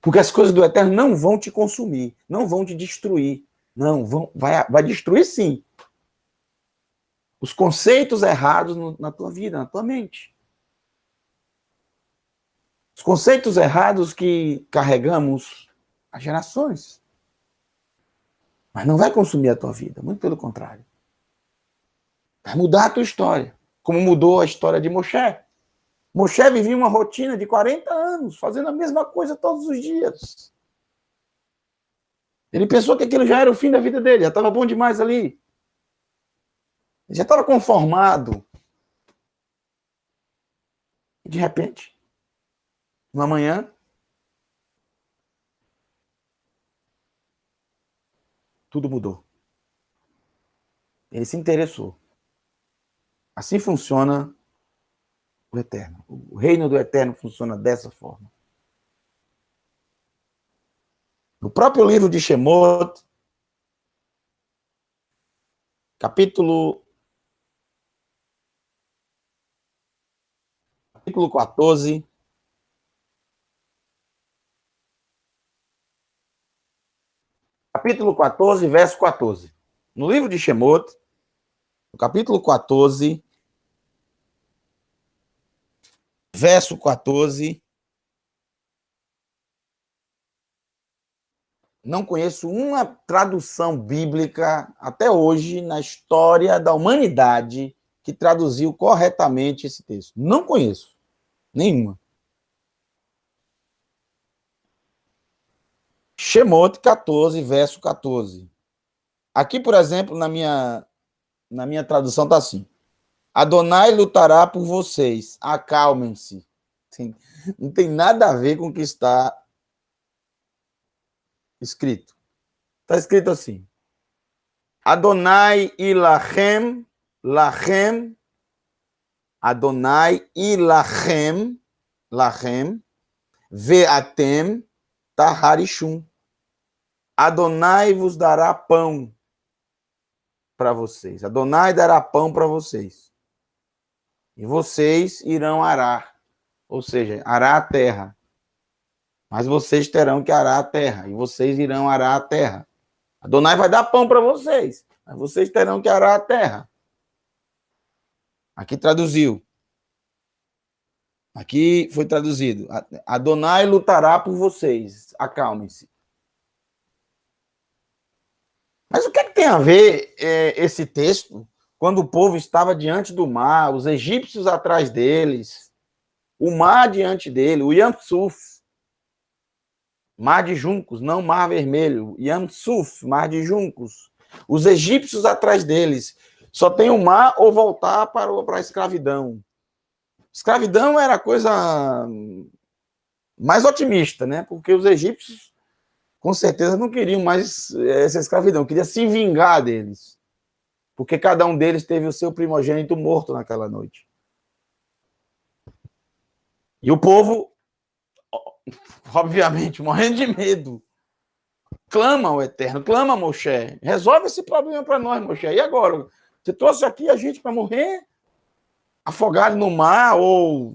Porque as coisas do Eterno não vão te consumir, não vão te destruir. Não, vai destruir sim. Os conceitos errados na tua vida, na tua mente. Os conceitos errados que carregamos há gerações. Mas não vai consumir a tua vida, muito pelo contrário. Vai mudar a tua história, como mudou a história de Moshe. Moshe vivia uma rotina de 40 anos, fazendo a mesma coisa todos os dias. Ele pensou que aquilo já era o fim da vida dele, já estava bom demais ali. Ele já estava conformado. E de repente, uma manhã, tudo mudou. Ele se interessou. Assim funciona o Eterno. O reino do Eterno funciona dessa forma. No próprio livro de Shemot, capítulo 14, capítulo 14, verso 14. No livro de Shemot, no capítulo 14, verso 14, não conheço uma tradução bíblica até hoje na história da humanidade que traduziu corretamente esse texto. Não conheço nenhuma. Shemot 14, verso 14. Aqui, por exemplo, na minha tradução está assim: Adonai lutará por vocês, acalmem-se. Não tem nada a ver com o que está escrito. Está escrito assim: Adonai ilachem, lachem, Adonai ilachem, lachem, veatem, taharishum. Adonai vos dará pão para vocês. Adonai dará pão para vocês. E vocês irão arar. Ou seja, arar a terra. Mas vocês terão que arar a terra. E vocês irão arar a terra. Adonai vai dar pão para vocês. Mas vocês terão que arar a terra. Aqui traduziu. Aqui foi traduzido. Adonai lutará por vocês. Acalmem-se. Mas o que tem a ver esse texto quando o povo estava diante do mar, os egípcios atrás deles, o mar diante dele, o Yam Suf, mar de juncos, não mar vermelho, Yam Suf, mar de juncos, os egípcios atrás deles, só tem o mar ou voltar para a escravidão. Escravidão era a coisa mais otimista, né? Porque os egípcios com certeza não queriam mais essa escravidão, queria se vingar deles. Porque cada um deles teve o seu primogênito morto naquela noite. E o povo, obviamente, morrendo de medo, clama ao Eterno, clama a Moshe, resolve esse problema para nós, Moshe. E agora? Você trouxe aqui a gente para morrer? Afogado no mar ou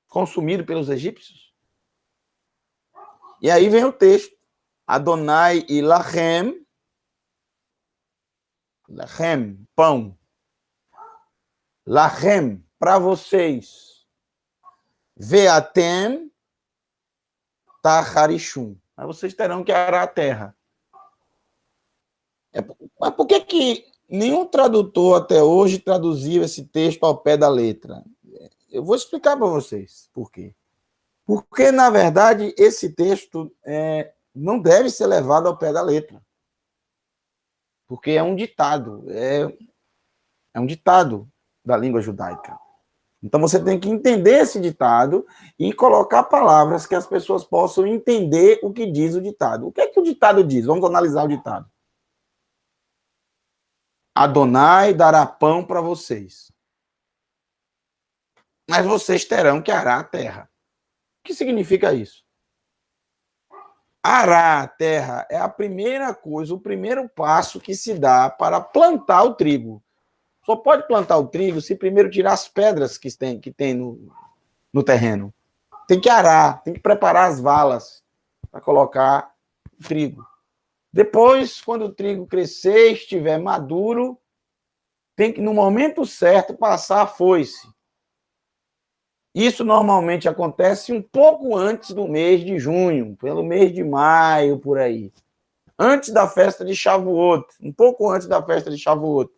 consumido pelos egípcios? E aí vem o texto. Adonai ilachem, lachem, pão. Lachem, para vocês. Veatem, taharishum. Mas vocês terão que arar a terra. Mas por que nenhum tradutor até hoje traduziu esse texto ao pé da letra? Eu vou explicar para vocês por quê. Porque, na verdade, esse texto não deve ser levado ao pé da letra. Porque é um ditado. É um ditado da língua judaica. Então, você tem que entender esse ditado e colocar palavras que as pessoas possam entender o que diz o ditado. O que é que o ditado diz? Vamos analisar o ditado. Adonai dará pão para vocês. Mas vocês terão que arar a terra. O que significa isso? Arar a terra é a primeira coisa, o primeiro passo que se dá para plantar o trigo. Só pode plantar o trigo se primeiro tirar as pedras que tem no terreno. Tem que arar, tem que preparar as valas para colocar o trigo. Depois, quando o trigo crescer, estiver maduro, tem que, no momento certo, passar a foice. Isso normalmente acontece um pouco antes do mês de junho, pelo mês de maio, por aí. Antes da festa de Shavuot, um pouco antes da festa de Shavuot.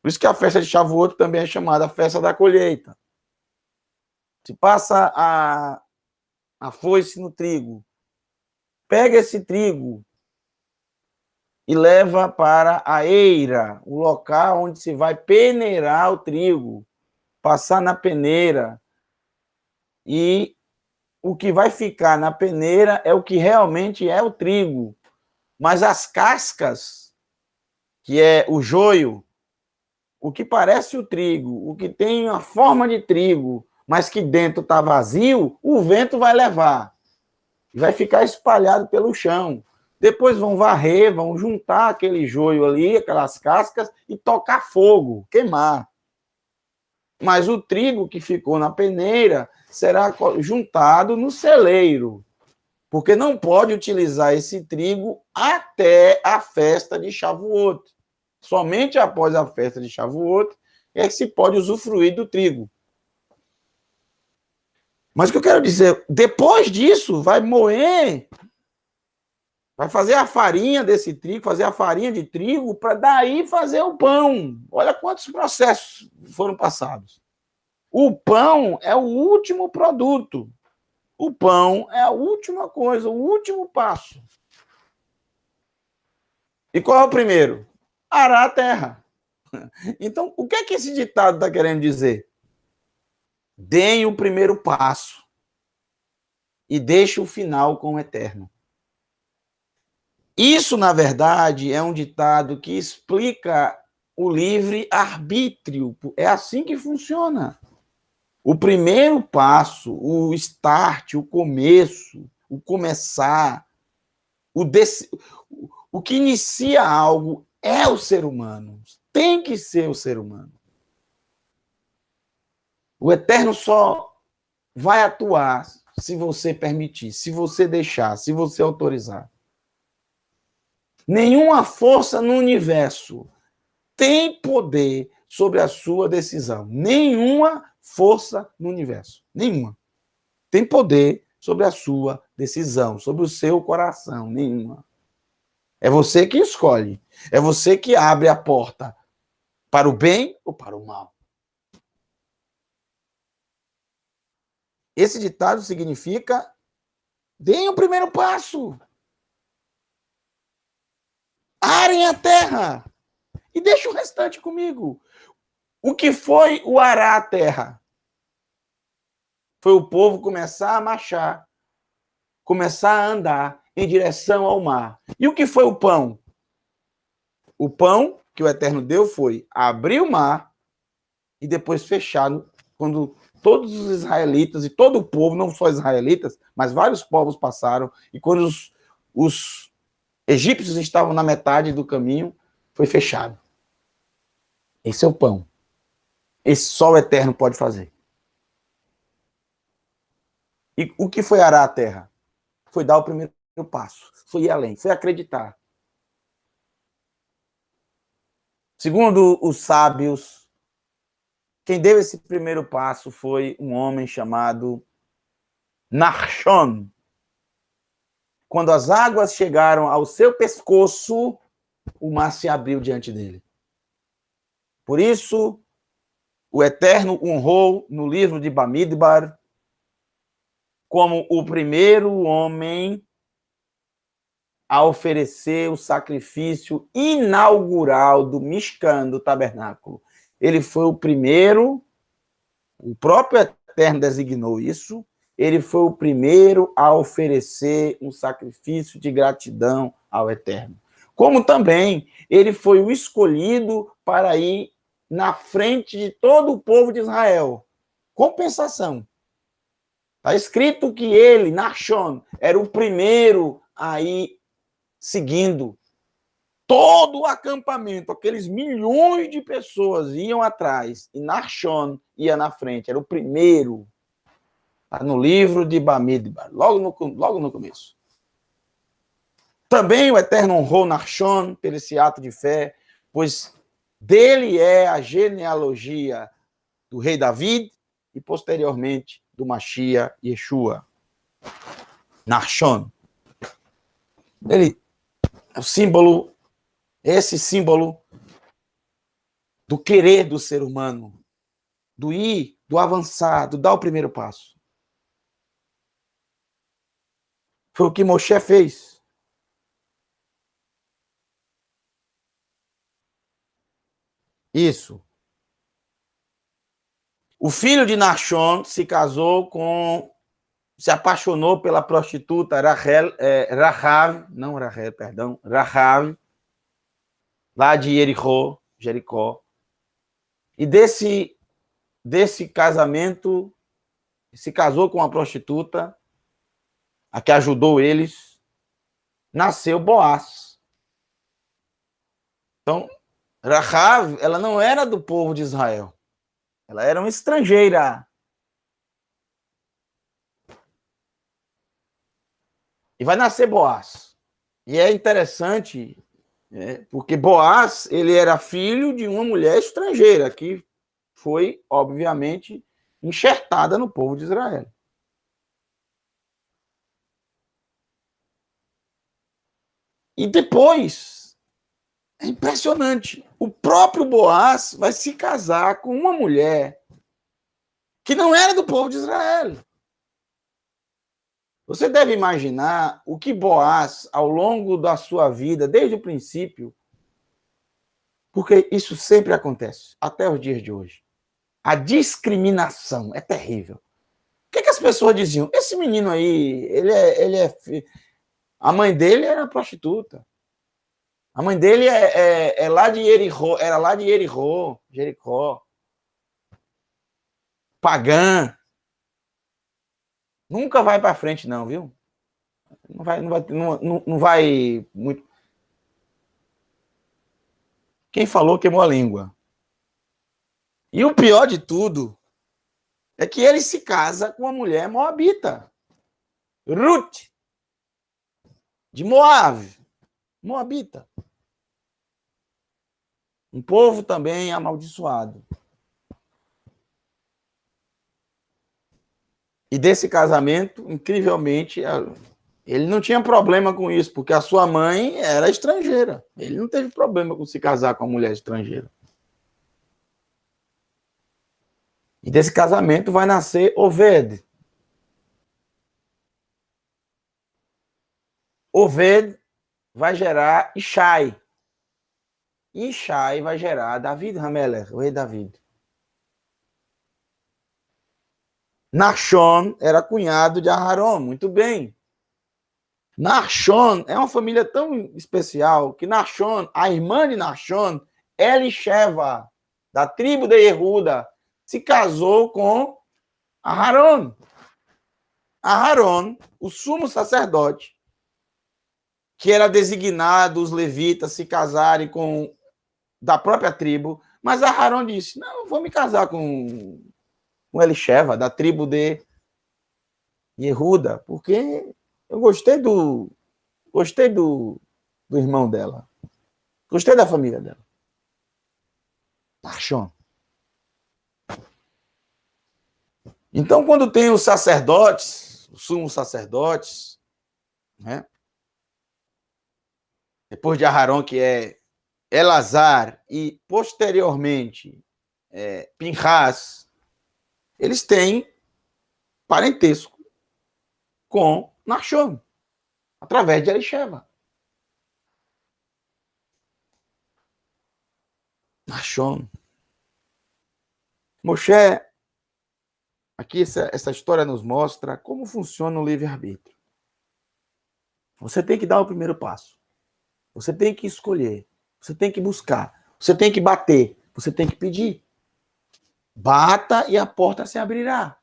Por isso que a festa de Shavuot também é chamada festa da colheita. Se passa a foice no trigo, pega esse trigo e leva para a eira, o local onde se vai peneirar o trigo, passar na peneira. E o que vai ficar na peneira é o que realmente é o trigo. Mas as cascas, que é o joio, o que parece o trigo, o que tem a forma de trigo, mas que dentro está vazio, o vento vai levar. E vai ficar espalhado pelo chão. Depois vão varrer, vão juntar aquele joio ali, aquelas cascas, e tocar fogo, queimar. Mas o trigo que ficou na peneira será juntado no celeiro, porque não pode utilizar esse trigo até a festa de Shavuot. Somente após a festa de Shavuot é que se pode usufruir do trigo. Mas o que eu quero dizer, depois disso, vai moer, vai fazer a farinha desse trigo, fazer a farinha de trigo, para daí fazer o pão. Olha quantos processos foram passados. O pão é o último produto. O pão é a última coisa, o último passo. E qual é o primeiro? Arar a terra. Então, o que é que esse ditado está querendo dizer? Deem o primeiro passo e deixe o final com o eterno. Isso, na verdade, é um ditado que explica o livre-arbítrio. É assim que funciona. O primeiro passo, o start, o começo, o começar, o que inicia algo é o ser humano. Tem que ser o ser humano. O Eterno só vai atuar se você permitir, se você deixar, se você autorizar. Nenhuma força no universo tem poder sobre a sua decisão. Nenhuma força no universo. Nenhuma. Tem poder sobre a sua decisão, sobre o seu coração. Nenhuma. É você que escolhe. É você que abre a porta para o bem ou para o mal. Esse ditado significa: deem o primeiro passo. Arem a terra. E deixa o restante comigo. O que foi o arar a terra? Foi o povo começar a marchar, começar a andar em direção ao mar. E o que foi o pão? O pão que o Eterno deu foi abrir o mar e depois fechar, quando todos os israelitas e todo o povo, não só israelitas, mas vários povos passaram, e quando os egípcios estavam na metade do caminho, foi fechado. Esse é o pão. Esse só o Eterno pode fazer. E o que foi arar a terra? Foi dar o primeiro passo, foi ir além, foi acreditar. Segundo os sábios, quem deu esse primeiro passo foi um homem chamado Nachshon. Quando as águas chegaram ao seu pescoço, o mar se abriu diante dele. Por isso, o Eterno honrou no livro de Bamidbar como o primeiro homem a oferecer o sacrifício inaugural do Mishkan, do tabernáculo. Ele foi o primeiro, o próprio Eterno designou isso, ele foi o primeiro a oferecer um sacrifício de gratidão ao Eterno. Como também ele foi o escolhido para ir na frente de todo o povo de Israel. Compensação. Está escrito que ele, Nachshon, era o primeiro a ir seguindo todo o acampamento. Aqueles milhões de pessoas iam atrás e Nachshon ia na frente. Era o primeiro. Está no livro de Bamidbar, logo no começo. Também o Eterno honrou Nachshon por esse ato de fé, pois dele é a genealogia do rei David e, posteriormente, do Mashiach Yeshua. Nachshon. Ele é o símbolo, esse símbolo do querer do ser humano, do ir, do avançar, do dar o primeiro passo. Foi o que Moshe fez. Isso. O filho de Nachshon se apaixonou pela prostituta Rahav, lá de Jericó. E desse casamento, se casou com uma prostituta a que ajudou eles, nasceu Boaz. Então, Rahav, ela não era do povo de Israel. Ela era uma estrangeira. E vai nascer Boaz. E é interessante, porque Boaz, ele era filho de uma mulher estrangeira, que foi, obviamente, enxertada no povo de Israel. E depois, é impressionante, o próprio Boaz vai se casar com uma mulher que não era do povo de Israel. Você deve imaginar o que Boaz, ao longo da sua vida, desde o princípio, porque isso sempre acontece, até os dias de hoje. A discriminação é terrível. O que as pessoas diziam? Esse menino aí, a mãe dele era prostituta. A mãe dele é lá de Jericó, era lá de Jericó. Pagã. Nunca vai para frente, não, viu? Não vai muito. Quem falou queimou a língua. E o pior de tudo é que ele se casa com uma mulher moabita. Ruth, de Moab. Moabita. Um povo também amaldiçoado. E desse casamento, incrivelmente, ele não tinha problema com isso, porque a sua mãe era estrangeira. Ele não teve problema com se casar com uma mulher estrangeira. E desse casamento vai nascer Oved. Oved vai gerar Ishai. Ishai vai gerar David Hamelech, o rei David. Nachshon era cunhado de Aharon, muito bem. Nachshon é uma família tão especial que Nachshon, a irmã de Nachshon, Elisheva, da tribo de Yehuda, se casou com Aharon. Aharon, o sumo sacerdote, que era designado os levitas se casarem com da própria tribo, mas Aharon disse, não, vou me casar com Elisheva, da tribo de Yehuda, porque eu gostei do irmão dela. Gostei da família dela. Nachshon. Então, quando tem os sacerdotes, os sumos sacerdotes, né? Depois de Aharon, que é Elazar, e posteriormente Pinchas, eles têm parentesco com Nachshon, através de Elisheva. Nachshon. Moshe, aqui essa história nos mostra como funciona o livre-arbítrio. Você tem que dar o primeiro passo. Você tem que escolher. Você tem que buscar. Você tem que bater. Você tem que pedir. Bata e a porta se abrirá.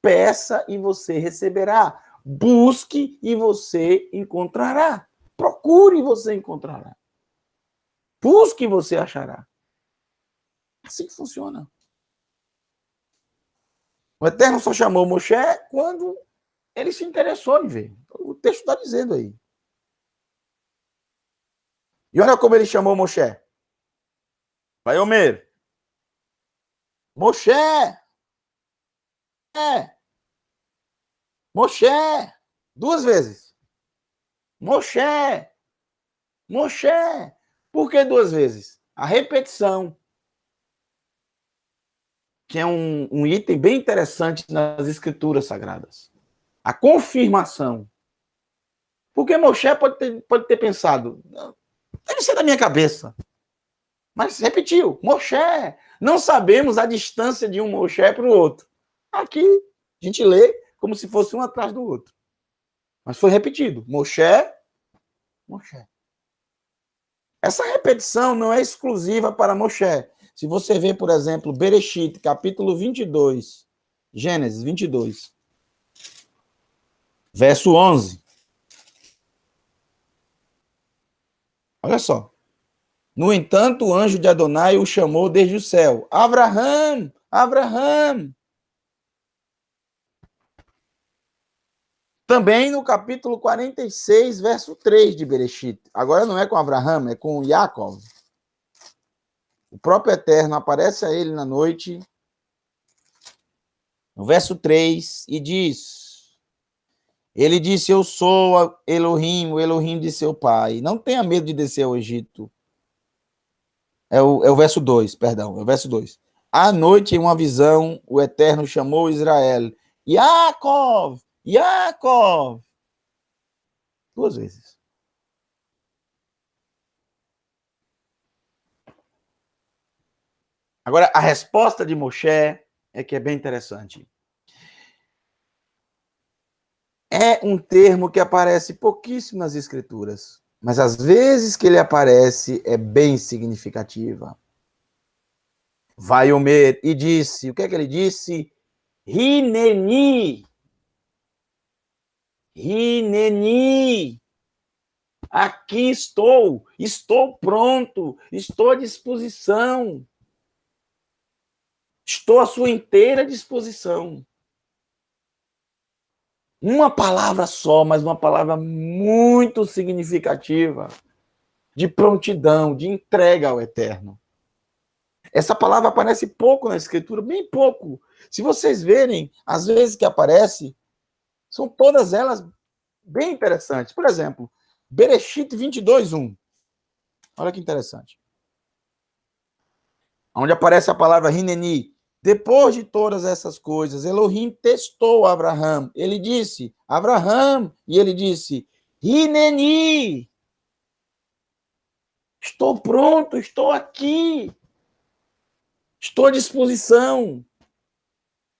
Peça e você receberá. Busque e você encontrará. Procure e você encontrará. Busque e você achará. Assim que funciona. O Eterno só chamou Moshe quando ele se interessou em ver. O texto está dizendo aí. E olha como ele chamou Moshe. Vaiomer. Moshe. Moshe. 2 vezes. Moshe. Moshe. Por que 2 vezes? A repetição, que é um item bem interessante nas escrituras sagradas. A confirmação. Porque Moshe pode ter pensado, deve ser da minha cabeça. Mas repetiu, Moshe. Não sabemos a distância de um Moshe para o outro. Aqui a gente lê como se fosse um atrás do outro. Mas foi repetido. Moshe, Moshe. Essa repetição não é exclusiva para Moshe. Se você vê, por exemplo, Bereshit, capítulo 22, Gênesis 22. Verso 11. Olha só. No entanto, o anjo de Adonai o chamou desde o céu. Abraham, Abraham. Também no capítulo 46, verso 3 de Bereshit. Agora não é com Abraham, é com Yaakov. O próprio Eterno aparece a ele na noite, no verso 3, e diz: ele disse, eu sou Elohim, o Elohim de seu pai. Não tenha medo de descer ao Egito. É o verso 2, perdão, é o verso 2. À noite, em uma visão, o Eterno chamou Israel. Yaakov, Yaakov. 2 vezes. Agora, a resposta de Moshe é que é bem interessante. É um termo que aparece pouquíssimo nas escrituras, mas às vezes que ele aparece é bem significativa. Vai Omer e disse, o que é que ele disse? Hineni, Hineni, aqui estou pronto, estou à disposição, estou à sua inteira disposição. Uma palavra só, mas uma palavra muito significativa, de prontidão, de entrega ao Eterno. Essa palavra aparece pouco na Escritura, bem pouco. Se vocês verem, às vezes que aparece, são todas elas bem interessantes. Por exemplo, Bereshit 22, 1. Olha que interessante. Onde aparece a palavra Hineni. Depois de todas essas coisas, Elohim testou Abraham. Ele disse, Abraham, e ele disse, Hineni, estou pronto, estou aqui, estou à disposição.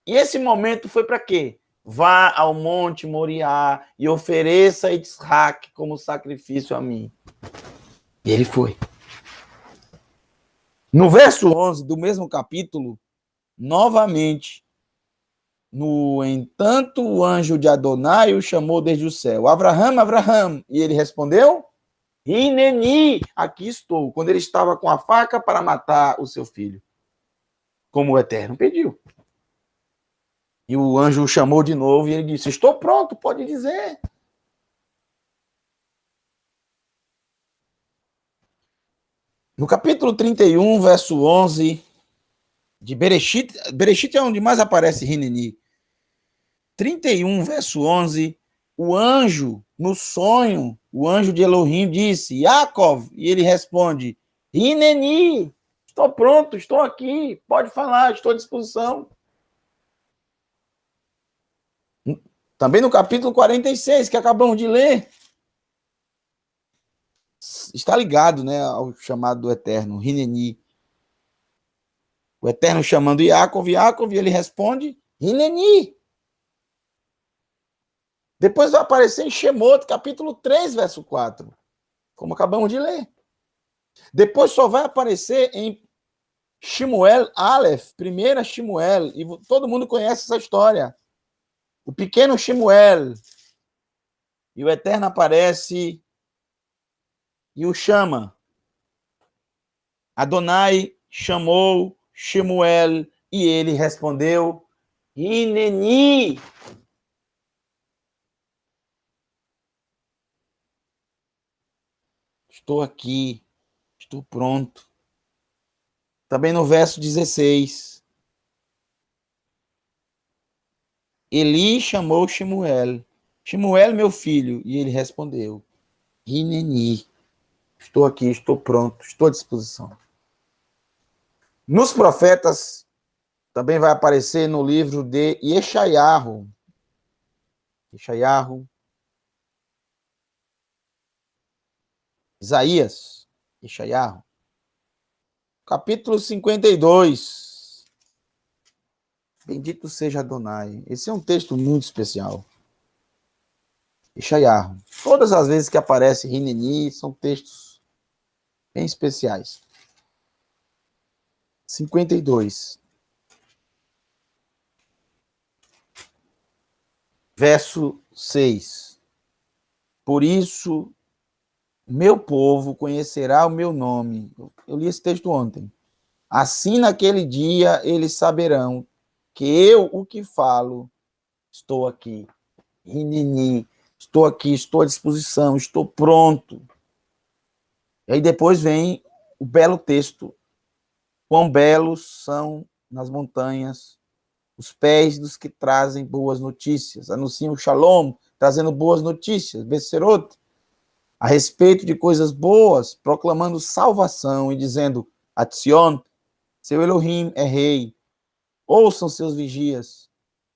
E esse momento foi para quê? Vá ao monte Moriá e ofereça Isaac como sacrifício a mim. E ele foi. No verso 11 do mesmo capítulo, novamente, no entanto, o anjo de Adonai o chamou desde o céu. Abraham, Abraham. E ele respondeu, Hineni, aqui estou. Quando ele estava com a faca para matar o seu filho. Como o Eterno pediu. E o anjo o chamou de novo e ele disse, estou pronto, pode dizer. No capítulo 31, verso 11 de Bereshit, Bereshit é onde mais aparece Hineni. 31, verso 11, o anjo, no sonho, o anjo de Elohim disse, Yaakov, e ele responde, Hineni, estou pronto, estou aqui, pode falar, estou à disposição. Também no capítulo 46, que acabamos de ler, está ligado, né, ao chamado do Eterno, Hineni. O Eterno chamando Yaakov, Yaakov, e ele responde, Hineni. Depois vai aparecer em Shemot, capítulo 3, verso 4, como acabamos de ler. Depois só vai aparecer em Shemuel Aleph, primeira Shemuel, e todo mundo conhece essa história. O pequeno Shemuel, e o Eterno aparece e o chama. Adonai chamou Shemuel e ele respondeu, Hineni. Estou aqui, estou pronto. Também no verso 16. Eli chamou Shemuel. Shemuel, meu filho. E ele respondeu, Hineni. Estou aqui, estou pronto, estou à disposição. Nos profetas, também vai aparecer no livro de Yeshayahu. Yeshayahu. Isaías. Yeshayahu. Capítulo 52. Bendito seja Adonai. Esse é um texto muito especial. Yeshayahu. Todas as vezes que aparece Hineni, são textos bem especiais. 52. Verso 6. Por isso, meu povo conhecerá o meu nome. Eu li esse texto ontem. Assim, naquele dia, eles saberão que eu, o que falo, estou aqui. Rinini, estou aqui, estou à disposição, estou pronto. E aí depois vem o belo texto. Quão belos são nas montanhas os pés dos que trazem boas notícias. Anunciam o Shalom, trazendo boas notícias. Becerot, a respeito de coisas boas, proclamando salvação e dizendo, Atzion, seu Elohim é rei. Ouçam seus vigias,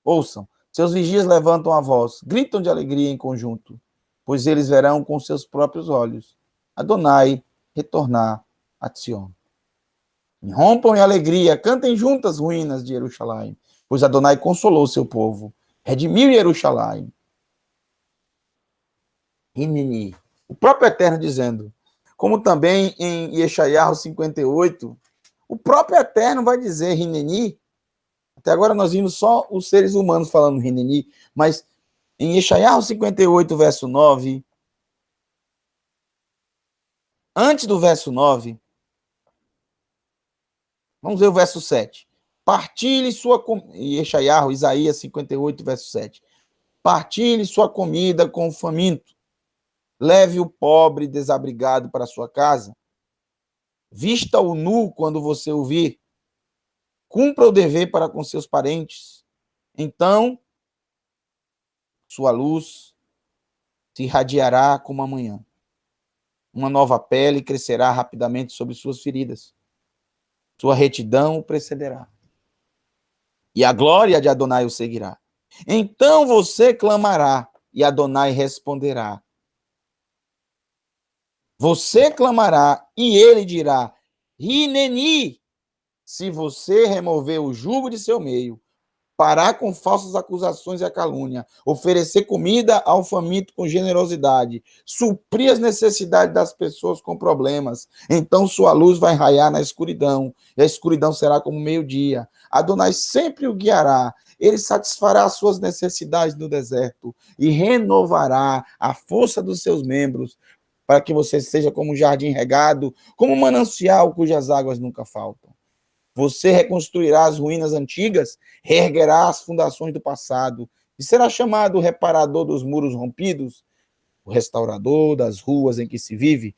ouçam. Seus vigias levantam a voz, gritam de alegria em conjunto, pois eles verão com seus próprios olhos Adonai retornar a Sion. Rompam em alegria, cantem juntas ruínas de Jerusalém, pois Adonai consolou seu povo, redimiu Jerusalém. Hineni. O próprio Eterno dizendo, como também em Yeshayahu 58, o próprio Eterno vai dizer Hineni. Até agora nós vimos só os seres humanos falando Hineni, mas em Yeshayahu 58, verso 9, antes do verso 9, vamos ver o verso 7. Partilhe sua comida, Yeshayahu, Isaías 58, verso 7. Partilhe sua comida com o faminto, leve o pobre desabrigado para sua casa, vista-o nu quando você o vir, cumpra o dever para com seus parentes, então sua luz se irradiará como a manhã. Uma nova pele crescerá rapidamente sobre suas feridas. Sua retidão o precederá. E a glória de Adonai o seguirá. Então você clamará e Adonai responderá. Você clamará e ele dirá, Hineni, se você remover o jugo de seu meio, parar com falsas acusações e a calúnia, oferecer comida ao faminto com generosidade, suprir as necessidades das pessoas com problemas, então sua luz vai raiar na escuridão, e a escuridão será como meio-dia. Adonai sempre o guiará, ele satisfará as suas necessidades no deserto e renovará a força dos seus membros, para que você seja como um jardim regado, como um manancial cujas águas nunca faltam. Você reconstruirá as ruínas antigas, reerguerá as fundações do passado, e será chamado o reparador dos muros rompidos, o restaurador das ruas em que se vive,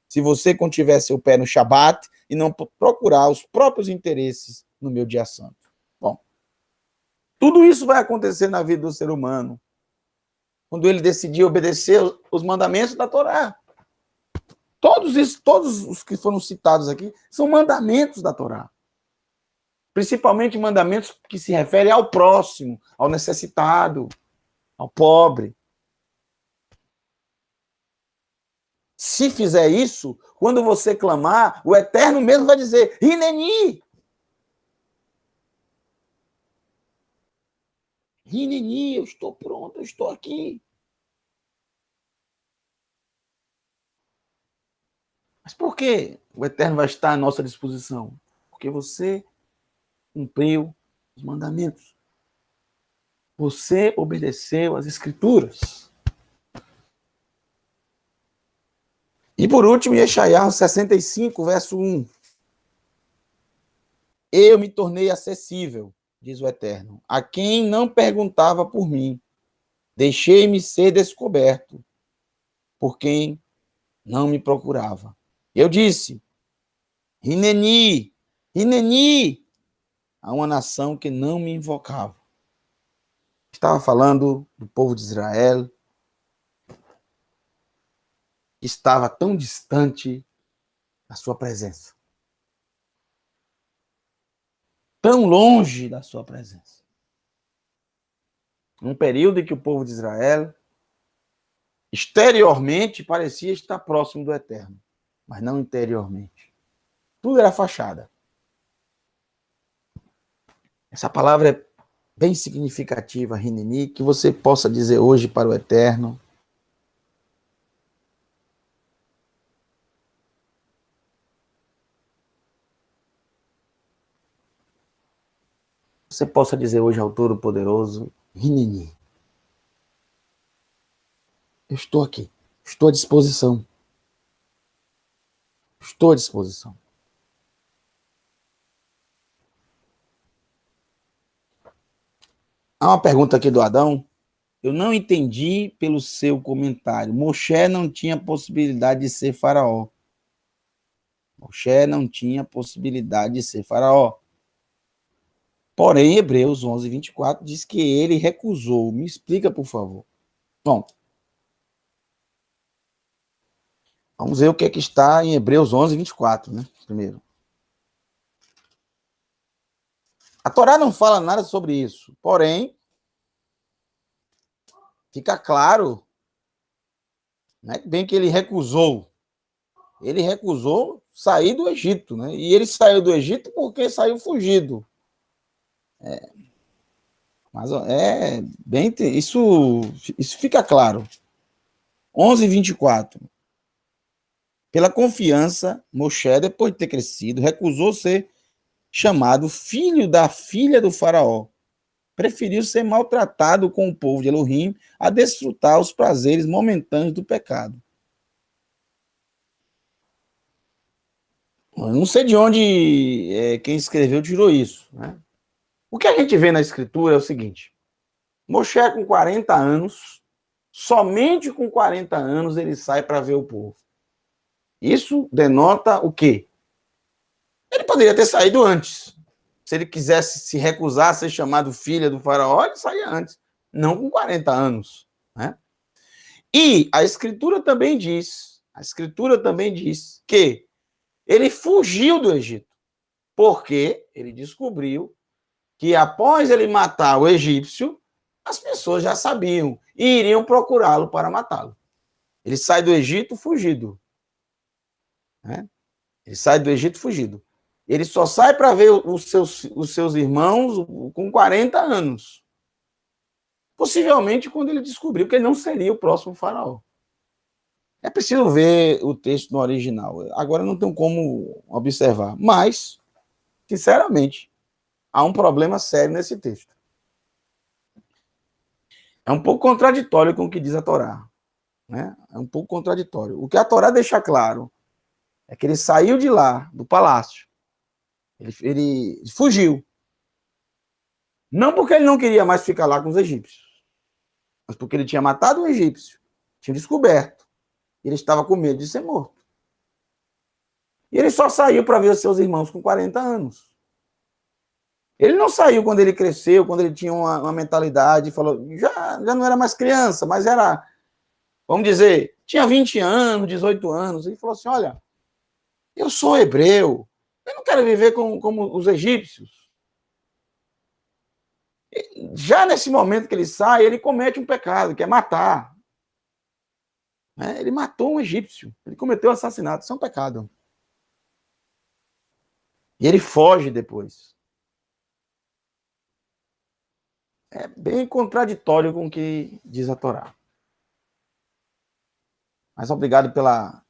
se você contiver seu pé no Shabat e não procurar os próprios interesses no meu dia santo. Bom, tudo isso vai acontecer na vida do ser humano, quando ele decidir obedecer os mandamentos da Torá. Todos os que foram citados aqui são mandamentos da Torá. Principalmente mandamentos que se referem ao próximo, ao necessitado, ao pobre. Se fizer isso, quando você clamar, o Eterno mesmo vai dizer, Hineni! Hineni, eu estou pronto, eu estou aqui. Mas por que o Eterno vai estar à nossa disposição? Porque você cumpriu os mandamentos. Você obedeceu às Escrituras. E por último, Yeshayahu 65, verso 1. Eu me tornei acessível, diz o Eterno, a quem não perguntava por mim. Deixei-me ser descoberto por quem não me procurava. Eu disse, Hineni, Hineni, a uma nação que não me invocava. Estava falando do povo de Israel, que estava tão distante da sua presença. Tão longe da sua presença. Um período em que o povo de Israel, exteriormente, parecia estar próximo do Eterno, mas não interiormente. Tudo era fachada. Essa palavra é bem significativa, Hineni, que você possa dizer hoje para o Eterno. Você possa dizer hoje ao Todo-Poderoso, Hineni. Eu estou aqui. Estou à disposição. Estou à disposição. Há uma pergunta aqui do Adão. Eu não entendi pelo seu comentário. Moshe não tinha possibilidade de ser faraó. Moshe não tinha possibilidade de ser faraó. Porém, Hebreus 11, 24 diz que ele recusou. Me explica, por favor. Bom, vamos ver o que é que está em Hebreus 11, 24, né? Primeiro. A Torá não fala nada sobre isso. Porém, fica claro, né, bem que ele recusou. Ele recusou sair do Egito, né? E ele saiu do Egito porque saiu fugido. Mas é bem isso fica claro. 11:24. Pela confiança, Moshe, depois de ter crescido, recusou ser chamado filho da filha do faraó. Preferiu ser maltratado com o povo de Elohim a desfrutar os prazeres momentâneos do pecado. Eu não sei de onde quem escreveu tirou isso, né? O que a gente vê na escritura é o seguinte: Moshe, com 40 anos, somente com 40 anos, ele sai para ver o povo. Isso denota o quê? Ele poderia ter saído antes. Se ele quisesse se recusar a ser chamado filho do faraó, ele saía antes, não com 40 anos, né? E a escritura também diz que ele fugiu do Egito, porque ele descobriu que após ele matar o egípcio, as pessoas já sabiam e iriam procurá-lo para matá-lo. Ele sai do Egito fugido, né? Ele sai do Egito fugido. Ele só sai para ver os seus irmãos com 40 anos. Possivelmente quando ele descobriu que ele não seria o próximo faraó. É preciso ver o texto no original. Agora não tem como observar. Mas, sinceramente, há um problema sério nesse texto. É um pouco contraditório com o que diz a Torá, né? É um pouco contraditório. O que a Torá deixa claro é que ele saiu de lá, do palácio. Ele fugiu. Não porque ele não queria mais ficar lá com os egípcios, mas porque ele tinha matado um egípcio, tinha descoberto. E ele estava com medo de ser morto. E ele só saiu para ver os seus irmãos com 40 anos. Ele não saiu quando ele cresceu, quando ele tinha uma mentalidade, falou, já não era mais criança, mas era, vamos dizer, tinha 20 anos, 18 anos. Ele falou assim, olha, eu sou hebreu, eu não quero viver como os egípcios. Já nesse momento que ele sai, ele comete um pecado, que é matar. Ele matou um egípcio, ele cometeu assassinato, isso é um pecado. E ele foge depois. É bem contraditório com o que diz a Torá. Mas obrigado pelo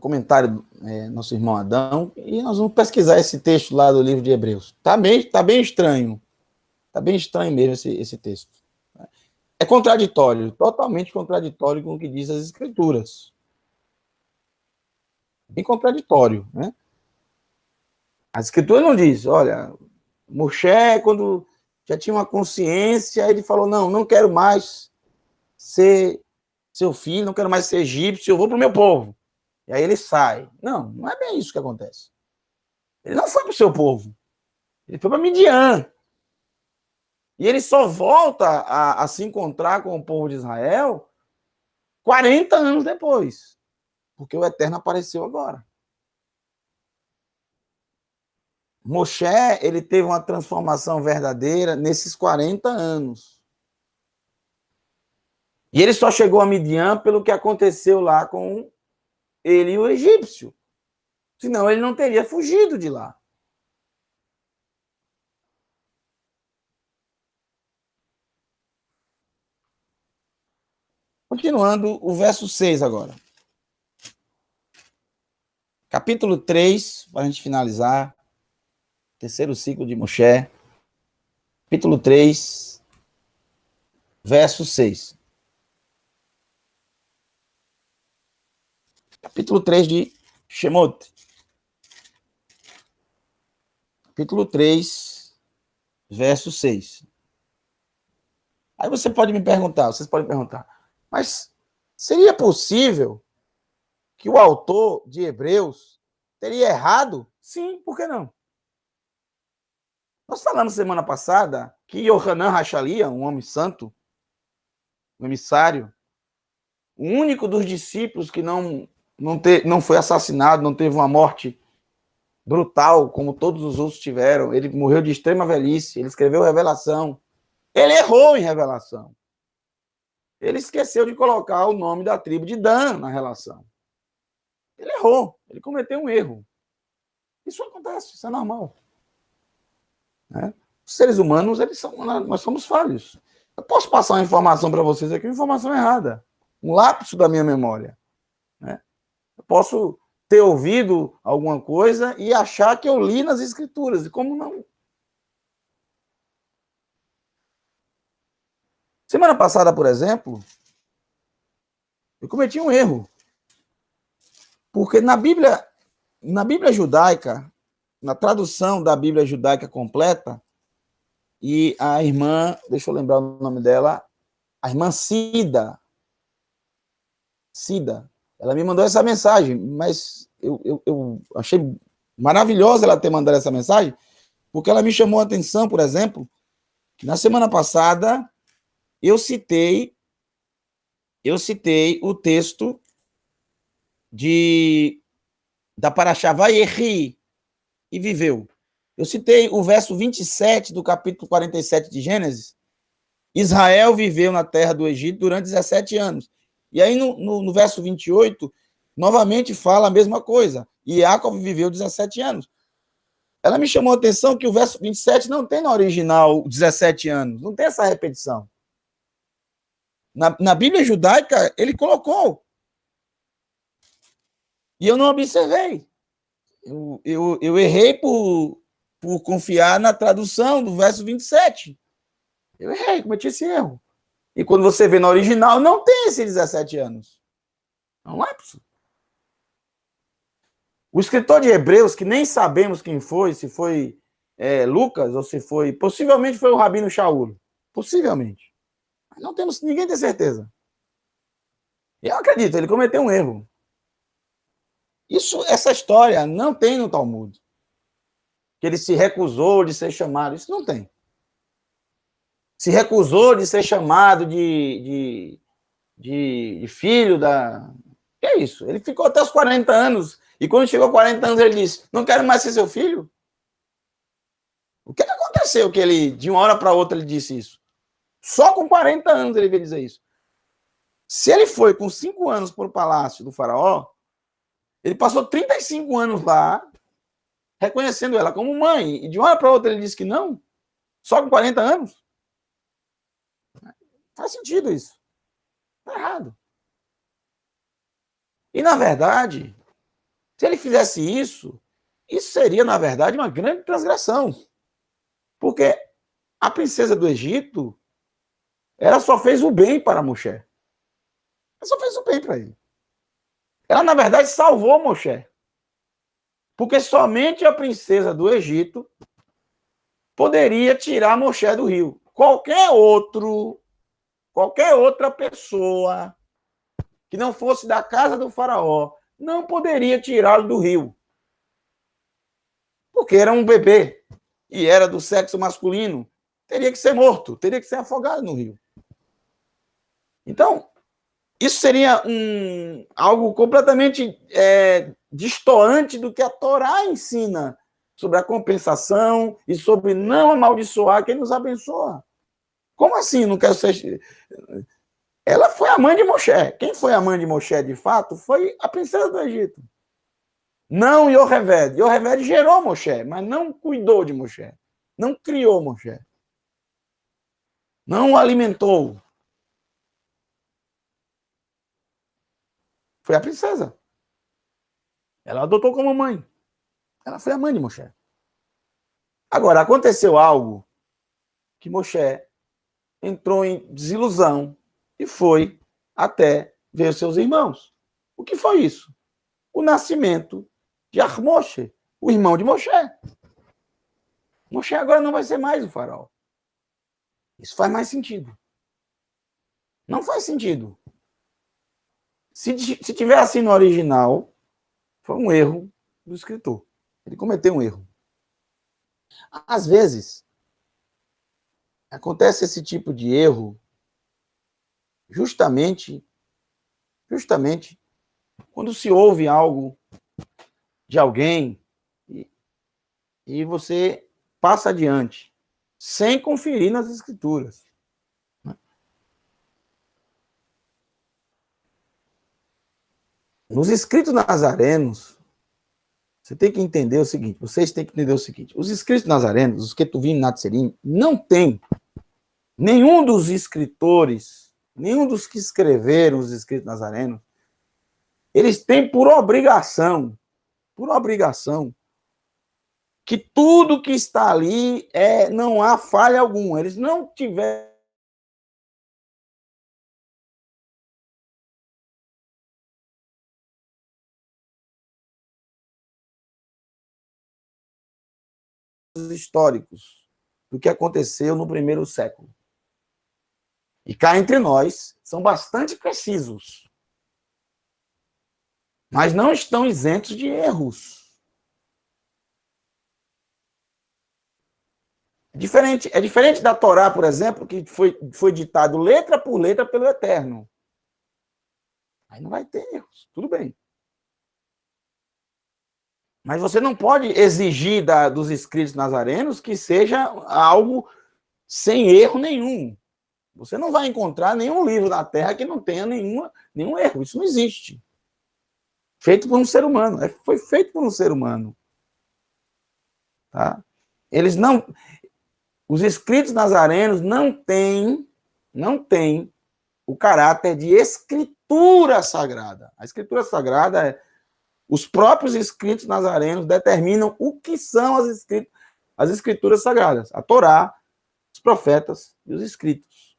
comentário, nosso irmão Adão. E nós vamos pesquisar esse texto lá do livro de Hebreus. Tá bem estranho. Tá bem estranho mesmo esse texto. É contraditório, totalmente contraditório com o que diz as Escrituras. Bem contraditório, né? As Escrituras não diz, olha, Moshe, quando já tinha uma consciência, ele falou, não quero mais ser seu filho, não quero mais ser egípcio, eu vou para o meu povo. E aí ele sai. Não é bem isso que acontece. Ele não foi para o seu povo. Ele foi para Midian. E ele só volta a se encontrar com o povo de Israel 40 anos depois. Porque o Eterno apareceu agora. Moshe, ele teve uma transformação verdadeira nesses 40 anos. E ele só chegou a Midian pelo que aconteceu lá com ele e o egípcio. Senão ele não teria fugido de lá. Continuando, o verso 6 agora. Capítulo 3, para a gente finalizar. Terceiro ciclo de Moshe. Capítulo 3, verso 6. Capítulo 3 de Shemot. Capítulo 3, verso 6. Aí você pode me perguntar, vocês podem perguntar, mas seria possível que o autor de Hebreus teria errado? Sim, por que não? Nós falamos semana passada que Yohanan Hashalia, um homem santo, um emissário, o único dos discípulos que não foi assassinado, não teve uma morte brutal, como todos os outros tiveram. Ele morreu de extrema velhice, ele escreveu Revelação. Ele errou em Revelação. Ele esqueceu de colocar o nome da tribo de Dan na relação. Ele errou, ele cometeu um erro. Isso acontece, isso é normal. Né? Os seres humanos, nós somos falhos. Eu posso passar uma informação para vocês aqui, uma informação errada. Um lapso da minha memória. Né? Eu posso ter ouvido alguma coisa e achar que eu li nas escrituras. E como não? Semana passada, por exemplo, eu cometi um erro. Porque na Bíblia judaica, na tradução da Bíblia judaica completa, e a irmã, deixa eu lembrar o nome dela, a irmã Cida, ela me mandou essa mensagem, mas eu achei maravilhosa ela ter mandado essa mensagem, porque ela me chamou a atenção, por exemplo, que na semana passada eu citei o texto da Parashá Vayechi, e viveu. Eu citei o verso 27 do capítulo 47 de Gênesis. Israel viveu na terra do Egito durante 17 anos. E aí no verso 28, novamente fala a mesma coisa. E Jacob viveu 17 anos. Ela me chamou a atenção que o verso 27 não tem na original 17 anos. Não tem essa repetição. Na Bíblia judaica, ele colocou. E eu não observei. Eu errei por confiar na tradução do verso 27. Eu errei, cometi esse erro. E quando você vê no original, não tem esses 17 anos. É um lapso. O escritor de Hebreus, que nem sabemos quem foi, se foi Lucas ou se foi... Possivelmente foi o Rabino Shaul. Possivelmente. Mas não temos... Ninguém tem certeza. Eu acredito, ele cometeu um erro. Essa história não tem no Talmud. Que ele se recusou de ser chamado. Isso não tem. Se recusou de ser chamado de filho da... Que é isso? Ele ficou até os 40 anos. E quando chegou a 40 anos, ele disse, não quero mais ser seu filho. O que aconteceu que ele, de uma hora para outra, ele disse isso? Só com 40 anos ele veio dizer isso. Se ele foi com 5 anos para o palácio do faraó, ele passou 35 anos lá, reconhecendo ela como mãe. E de uma hora para outra ele disse que não. Só com 40 anos. Faz sentido isso. Está errado. E, na verdade, se ele fizesse isso seria, na verdade, uma grande transgressão. Porque a princesa do Egito, ela só fez o bem para Moshe. Ela só fez o bem para ele. Ela, na verdade, salvou Moshe. Porque somente a princesa do Egito poderia tirar Moshe do rio. Qualquer outra pessoa que não fosse da casa do faraó não poderia tirá-lo do rio. Porque era um bebê e era do sexo masculino. Teria que ser morto, teria que ser afogado no rio. Então, isso seria algo completamente destoante do que a Torá ensina sobre a compensação e sobre não amaldiçoar quem nos abençoa. Como assim? Não quero ser... Ela foi a mãe de Moshe. Quem foi a mãe de Moshe, de fato, foi a princesa do Egito. Não Yoheved. Yoheved gerou Moshe, mas não cuidou de Moshe. Não criou Moshe. Não o alimentou. Foi a princesa. Ela adotou como mãe. Ela foi a mãe de Moshe. Agora, aconteceu algo que Moshe entrou em desilusão e foi até ver seus irmãos. O que foi isso? o nascimento de Moshe, o irmão de Moshe. Moshe agora não vai ser mais o faraó. Isso faz mais sentido. Não faz sentido. Se tiver assim no original, foi um erro do escritor. Ele cometeu um erro. Às vezes, acontece esse tipo de erro justamente quando se ouve algo de alguém e você passa adiante, sem conferir nas escrituras. Nos escritos nazarenos, você tem que entender o seguinte, vocês têm que entender o seguinte, os escritos nazarenos, os Ketuvim Natserim, não tem nenhum dos escritores, nenhum dos que escreveram os escritos nazarenos, eles têm por obrigação, que tudo que está ali não há falha alguma. Eles não tiveram históricos do que aconteceu no primeiro século. E cá entre nós, são bastante precisos. Mas não estão isentos de erros. É diferente da Torá, por exemplo, que foi ditado letra por letra pelo Eterno. Aí não vai ter erros, tudo bem. Mas você não pode exigir dos escritos nazarenos que seja algo sem erro nenhum. Você não vai encontrar nenhum livro na Terra que não tenha nenhum erro. Isso não existe. Feito por um ser humano. Foi feito por um ser humano. Tá? Os escritos nazarenos não têm o caráter de escritura sagrada. A escritura sagrada os próprios escritos nazarenos determinam o que são as escrituras sagradas. A Torá, os profetas e os escritos.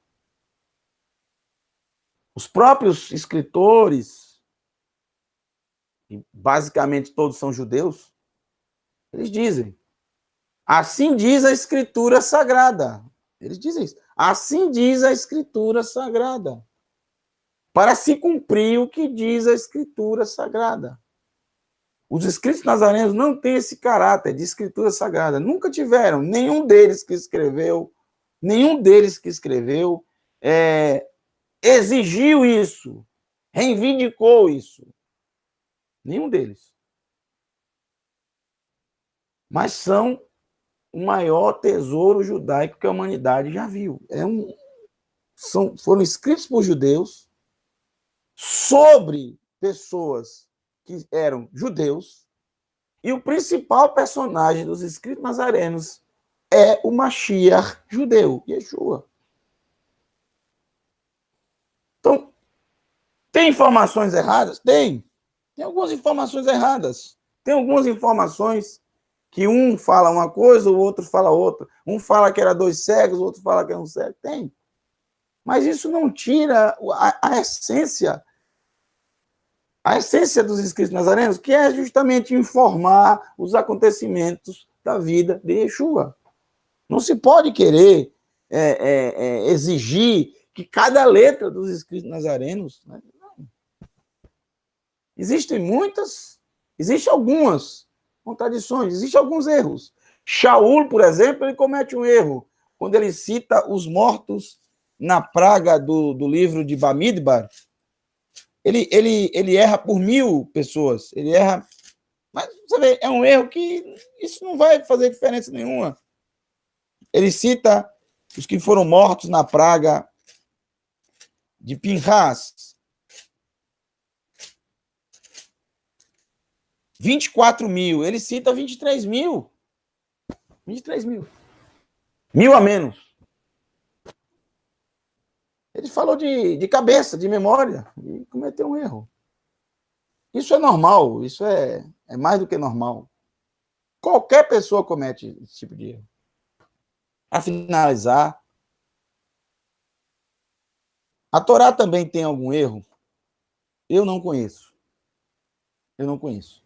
Os próprios escritores, e basicamente todos são judeus, eles dizem, assim diz a escritura sagrada. Eles dizem isso. Assim diz a escritura sagrada. Para se cumprir o que diz a escritura sagrada. Os escritos nazarenos não têm esse caráter de escritura sagrada. Nunca tiveram. Nenhum deles que escreveu exigiu isso, reivindicou isso. Nenhum deles. Mas são o maior tesouro judaico que a humanidade já viu. Foram escritos por judeus sobre pessoas que eram judeus, e o principal personagem dos escritos nazarenos é o Mashiach judeu, Yeshua. Então, tem informações erradas? Tem. Tem algumas informações erradas. Tem algumas informações que um fala uma coisa, o outro fala outra. Um fala que era 2 cegos, o outro fala que era um cego. Tem. Mas isso não tira a essência dos escritos nazarenos, que é justamente informar os acontecimentos da vida de Yeshua. Não se pode querer exigir que cada letra dos escritos nazarenos... Né? Existem algumas contradições, existem alguns erros. Shaul, por exemplo, ele comete um erro quando ele cita os mortos na praga do livro de Bamidbar. Ele erra por 1000 pessoas. Ele erra. Mas você vê, é um erro que isso não vai fazer diferença nenhuma. Ele cita os que foram mortos na praga de Pinhas. 24.000. Ele cita 23.000. 23.000. 1.000 a menos. Ele falou de cabeça, de memória, e cometeu um erro. Isso é normal, isso é mais do que normal. Qualquer pessoa comete esse tipo de erro. Para finalizar, a Torá também tem algum erro? Eu não conheço. Eu não conheço.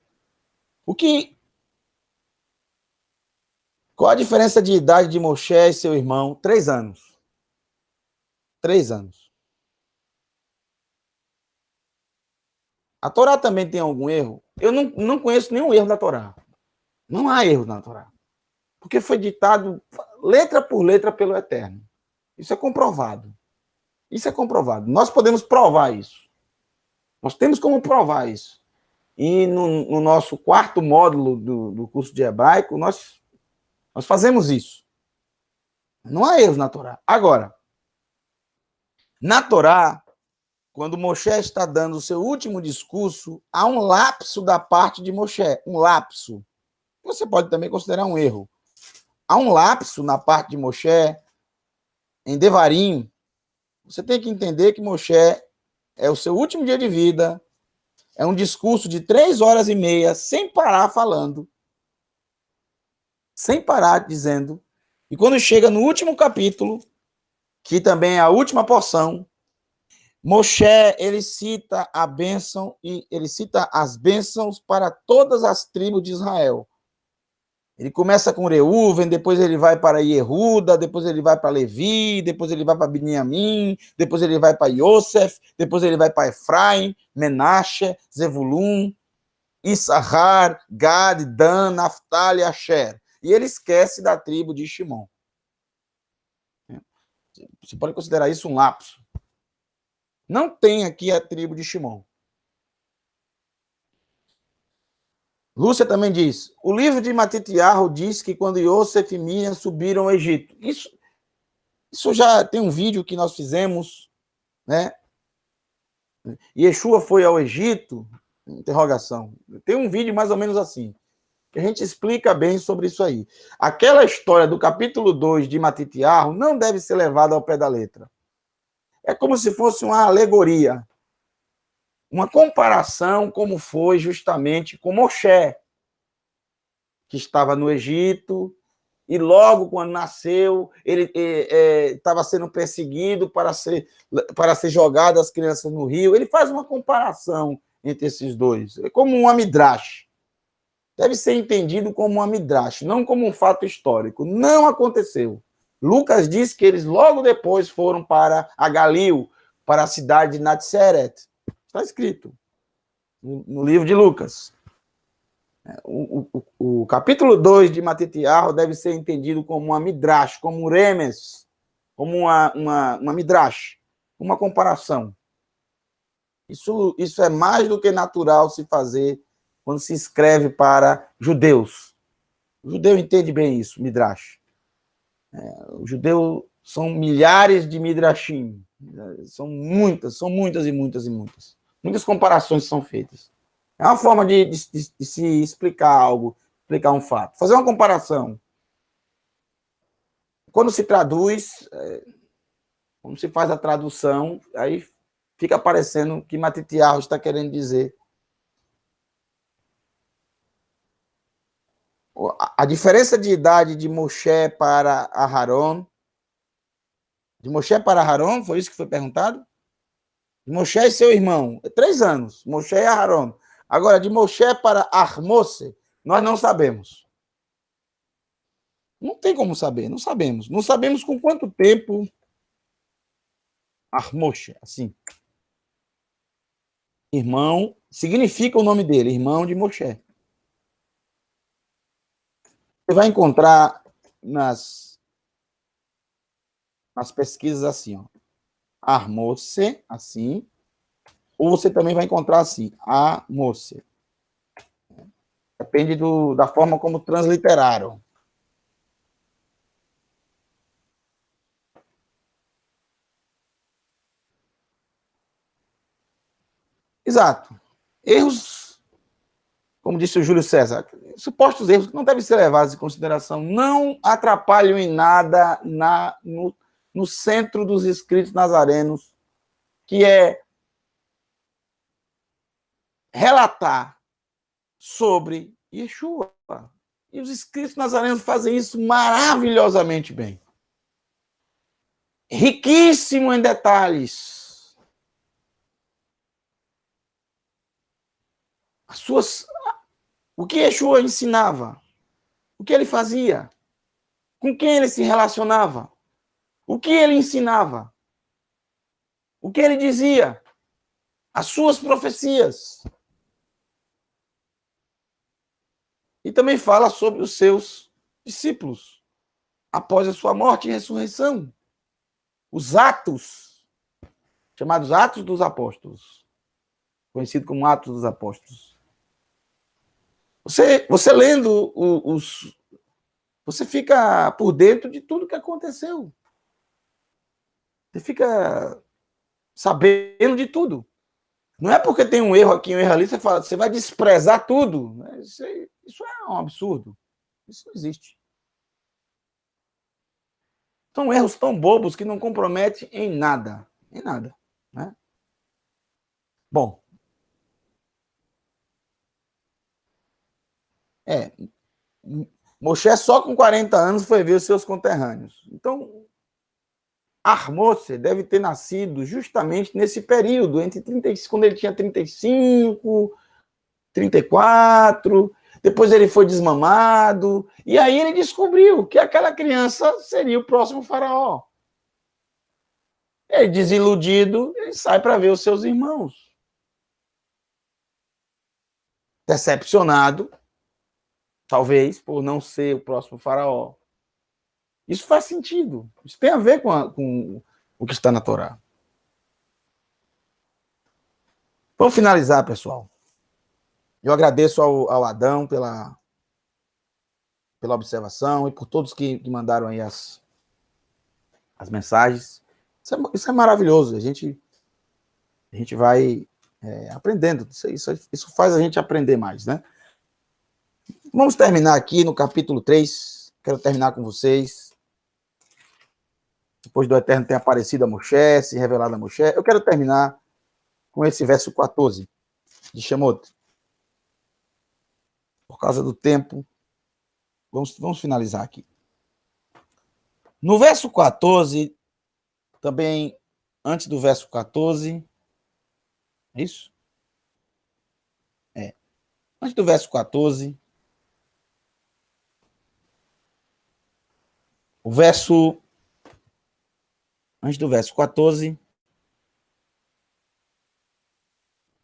Qual a diferença de idade de Moshe e seu irmão? 3 anos. 3 anos. A Torá também tem algum erro? Eu não conheço nenhum erro da Torá. Não há erro na Torá. Porque foi ditado letra por letra pelo Eterno. Isso é comprovado. Isso é comprovado. Nós podemos provar isso. Nós temos como provar isso. E no nosso 4º módulo do curso de hebraico, nós fazemos isso. Não há erros na Torá. Agora, na Torá, quando Moshe está dando o seu último discurso, há um lapso da parte de Moshe. Um lapso. Você pode também considerar um erro. Há um lapso na parte de Moshe, em Devarim. Você tem que entender que Moshe é o seu último dia de vida, é um discurso de 3 horas e meia, sem parar falando, sem parar dizendo. E quando chega no último capítulo, que também é a última porção, Moshe, ele cita a bênção e ele cita as bênçãos para todas as tribos de Israel. Ele começa com Reuven, depois ele vai para Yehuda, depois ele vai para Levi, depois ele vai para Binyamin, depois ele vai para Yosef, depois ele vai para Efraim, Menashe, Zevulun, Issachar, Gad, Dan, Naphtali e Asher. E ele esquece da tribo de Shimon. Você pode considerar isso um lapso. Não tem aqui a tribo de Shimon. Lúcia também diz, o livro de Matitiarro diz que quando Yosef e Miriam subiram ao Egito. Isso já tem um vídeo que nós fizemos, né? Yeshua foi ao Egito? Interrogação. Tem um vídeo mais ou menos assim, que a gente explica bem sobre isso aí. Aquela história do capítulo 2 de Matitiarro não deve ser levada ao pé da letra. É como se fosse uma alegoria, uma comparação como foi justamente com Moshe, que estava no Egito, e logo quando nasceu, ele estava sendo perseguido para ser jogado as crianças no rio. Ele faz uma comparação entre esses dois, é como uma midrash. Deve ser entendido como uma midrash, não como um fato histórico. Não aconteceu. Lucas diz que eles logo depois foram para a Galil, para a cidade de Natseret. Está escrito no livro de Lucas. O capítulo 2 de Matitiarro deve ser entendido como uma midrash, como um remes, como uma midrash, uma comparação. Isso é mais do que natural se fazer quando se escreve para judeus. O judeu entende bem isso, midrash. O judeu são milhares de midrashim. São muitas e muitas e muitas. Muitas comparações são feitas. É uma forma de se explicar algo, explicar um fato. Fazer uma comparação. Quando se traduz, quando se faz a tradução, aí fica parecendo que Matitiarro está querendo dizer. A diferença de idade de Moshe para Aharon. De Moshe para Aharon, foi isso que foi perguntado? De Moshe e seu irmão, 3 anos. Moshe e Aharon. Agora, de Moshe para Armose, nós não sabemos. Não tem como saber, não sabemos. Não sabemos com quanto tempo Armoshe, assim. Irmão, significa o nome dele, irmão de Moshe. Você vai encontrar nas pesquisas assim, ó. Armose, assim. Ou você também vai encontrar assim, Amose. Depende da forma como transliteraram. Exato. Erros, como disse o Júlio César, supostos erros que não devem ser levados em consideração, não atrapalham em nada no centro dos escritos nazarenos, que é relatar sobre Yeshua. E os escritos nazarenos fazem isso maravilhosamente bem. Riquíssimo em detalhes. O que Yeshua ensinava? O que ele fazia? Com quem ele se relacionava? O que ele ensinava? O que ele dizia? As suas profecias. E também fala sobre os seus discípulos após a sua morte e ressurreição. Os Atos, chamados Atos dos Apóstolos, conhecido como Atos dos Apóstolos. Você lendo você fica por dentro de tudo que aconteceu. Você fica sabendo de tudo. Não é porque tem um erro aqui, um erro ali, você vai desprezar tudo. Isso é um absurdo. Isso não existe. São erros tão bobos que não comprometem em nada. Em nada. Né? Bom. Moshe só com 40 anos foi ver os seus conterrâneos. Então, Armose deve ter nascido justamente nesse período, quando ele tinha 35, 34, depois ele foi desmamado, e aí ele descobriu que aquela criança seria o próximo faraó. Ele, desiludido, ele sai para ver os seus irmãos. Decepcionado, talvez, por não ser o próximo faraó. Isso faz sentido. Isso tem a ver com o que está na Torá. Vamos finalizar, pessoal. Eu agradeço ao Adão pela observação e por todos que mandaram aí as mensagens. Isso é maravilhoso. A gente vai aprendendo. Isso faz a gente aprender mais, né? Vamos terminar aqui no capítulo 3. Quero terminar com vocês. Depois do Eterno ter aparecido a Moshe, se revelado a Moshe. Eu quero terminar com esse verso 14 de Shemot. Por causa do tempo, vamos finalizar aqui. No verso 14, também, antes do verso 14, é isso? Antes do verso 14, antes do verso 14,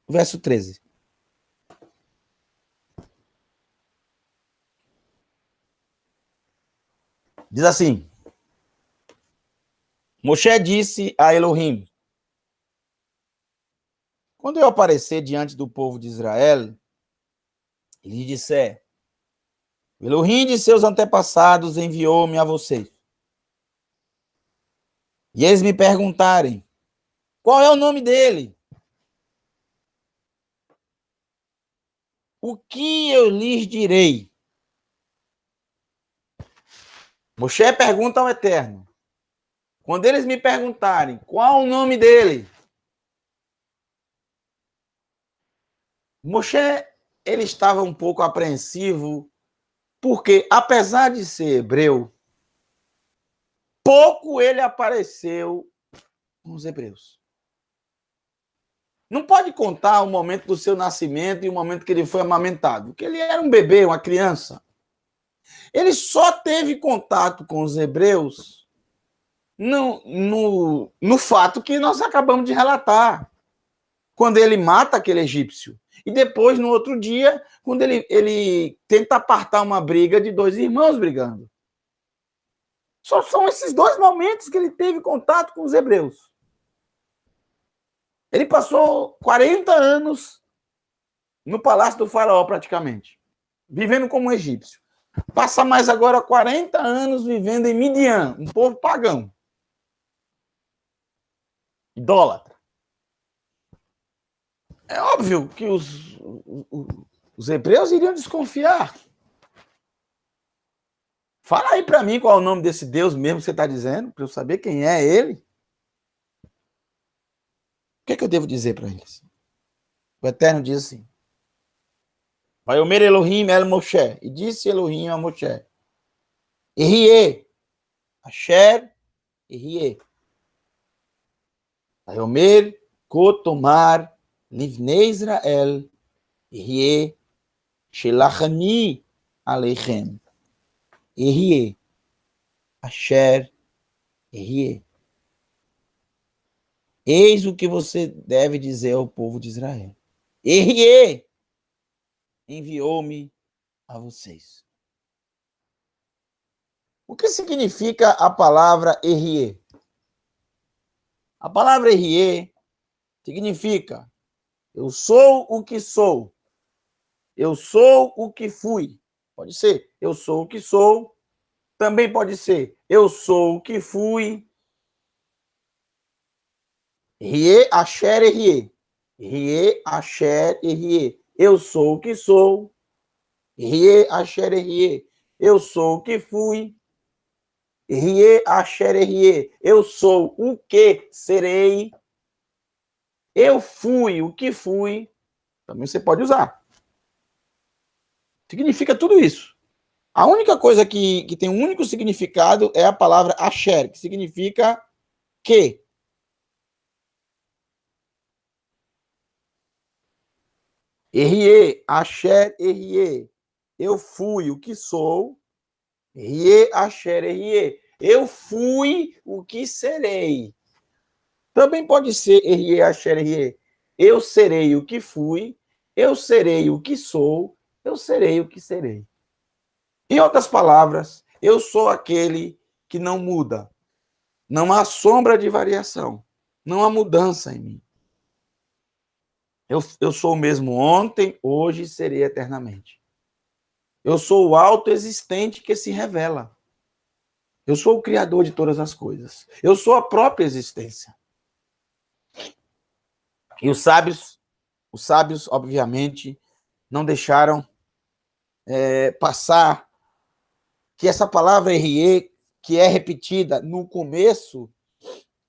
o verso 13. Diz assim: Moshe disse a Elohim: quando eu aparecer diante do povo de Israel e lhe disser, o Elohim de seus antepassados enviou-me a vocês, e eles me perguntarem, qual é o nome dele? O que eu lhes direi? Moshe pergunta ao Eterno. Quando eles me perguntarem qual o nome dele, Moshe, ele estava um pouco apreensivo, porque, apesar de ser hebreu, pouco ele apareceu com os hebreus. Não pode contar o momento do seu nascimento e o momento que ele foi amamentado, porque ele era um bebê, uma criança. Ele só teve contato com os hebreus no fato que nós acabamos de relatar, quando ele mata aquele egípcio. E depois, no outro dia, quando ele tenta apartar uma briga de dois irmãos brigando. Só são esses dois momentos que ele teve contato com os hebreus. Ele passou 40 anos no palácio do faraó, praticamente, vivendo como um egípcio. Passa mais agora 40 anos vivendo em Midian, um povo pagão. Idólatra. É óbvio que os hebreus iriam desconfiar. Fala aí para mim qual é o nome desse Deus mesmo que você está dizendo, para eu saber quem é ele. O que é que eu devo dizer para eles? O Eterno diz assim: Vaiomer Elohim el Moshe, e disse Elohim a Moshe, Erie, Asher, Erie. Vaiomer Kotomar Livnei Israel, Ehyeh shelachani aleichem. Ehyeh asher ehyeh. Eis o que você deve dizer ao povo de Israel. Ehyeh enviou-me a vocês. O que significa a palavra Ehyeh? A palavra Ehyeh significa eu sou o que sou. Eu sou o que fui. Pode ser eu sou o que sou. Também pode ser eu sou o que fui. Ehyeh asher ehyeh. Ehyeh asher ehyeh. Eu sou o que sou. Ehyeh asher ehyeh. Eu sou o que fui. Ehyeh asher ehyeh. Eu sou o que serei. Eu fui o que fui. Também você pode usar. Significa tudo isso. A única coisa que tem um único significado é a palavra asher, que significa que. Ehyeh asher ehyeh. Eu fui o que sou. Ehyeh asher ehyeh. Eu fui o que serei. Também pode ser Ehyeh asher ehyeh. Eu serei o que fui. Eu serei o que sou. Eu serei o que serei. Em outras palavras, eu sou aquele que não muda. Não há sombra de variação. Não há mudança em mim. Eu sou o mesmo ontem, hoje e serei eternamente. Eu sou o autoexistente que se revela. Eu sou o criador de todas as coisas. Eu sou a própria existência. E os sábios, obviamente, não deixaram passar que essa palavra Ehyeh, que é repetida no começo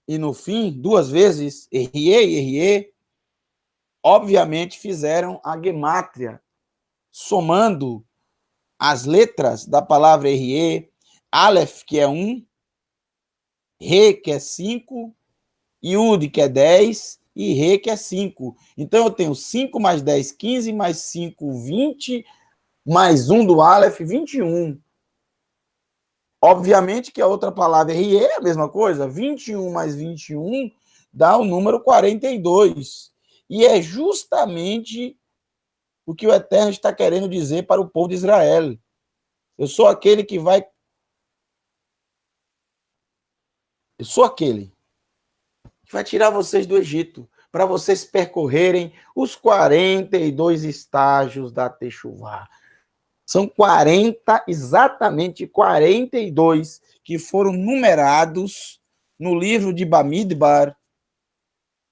e no fim, duas vezes, Ehyeh e Ehyeh, obviamente fizeram a gemátria, somando as letras da palavra Ehyeh, Aleph, que é 1, Re, que é 5, Yud, que é 10, e Re, que é 5. Então, eu tenho 5 mais 10, 15, mais 5, 20, mais 1 do Aleph, 21. Obviamente que a outra palavra Ehyeh é a mesma coisa. 21 mais 21 dá o número 42. E é justamente o que o Eterno está querendo dizer para o povo de Israel. Eu sou aquele que vai... Eu sou aquele que vai tirar vocês do Egito, para vocês percorrerem os 42 estágios da Techuvá. São 40, exatamente 42, que foram numerados no livro de Bamidbar,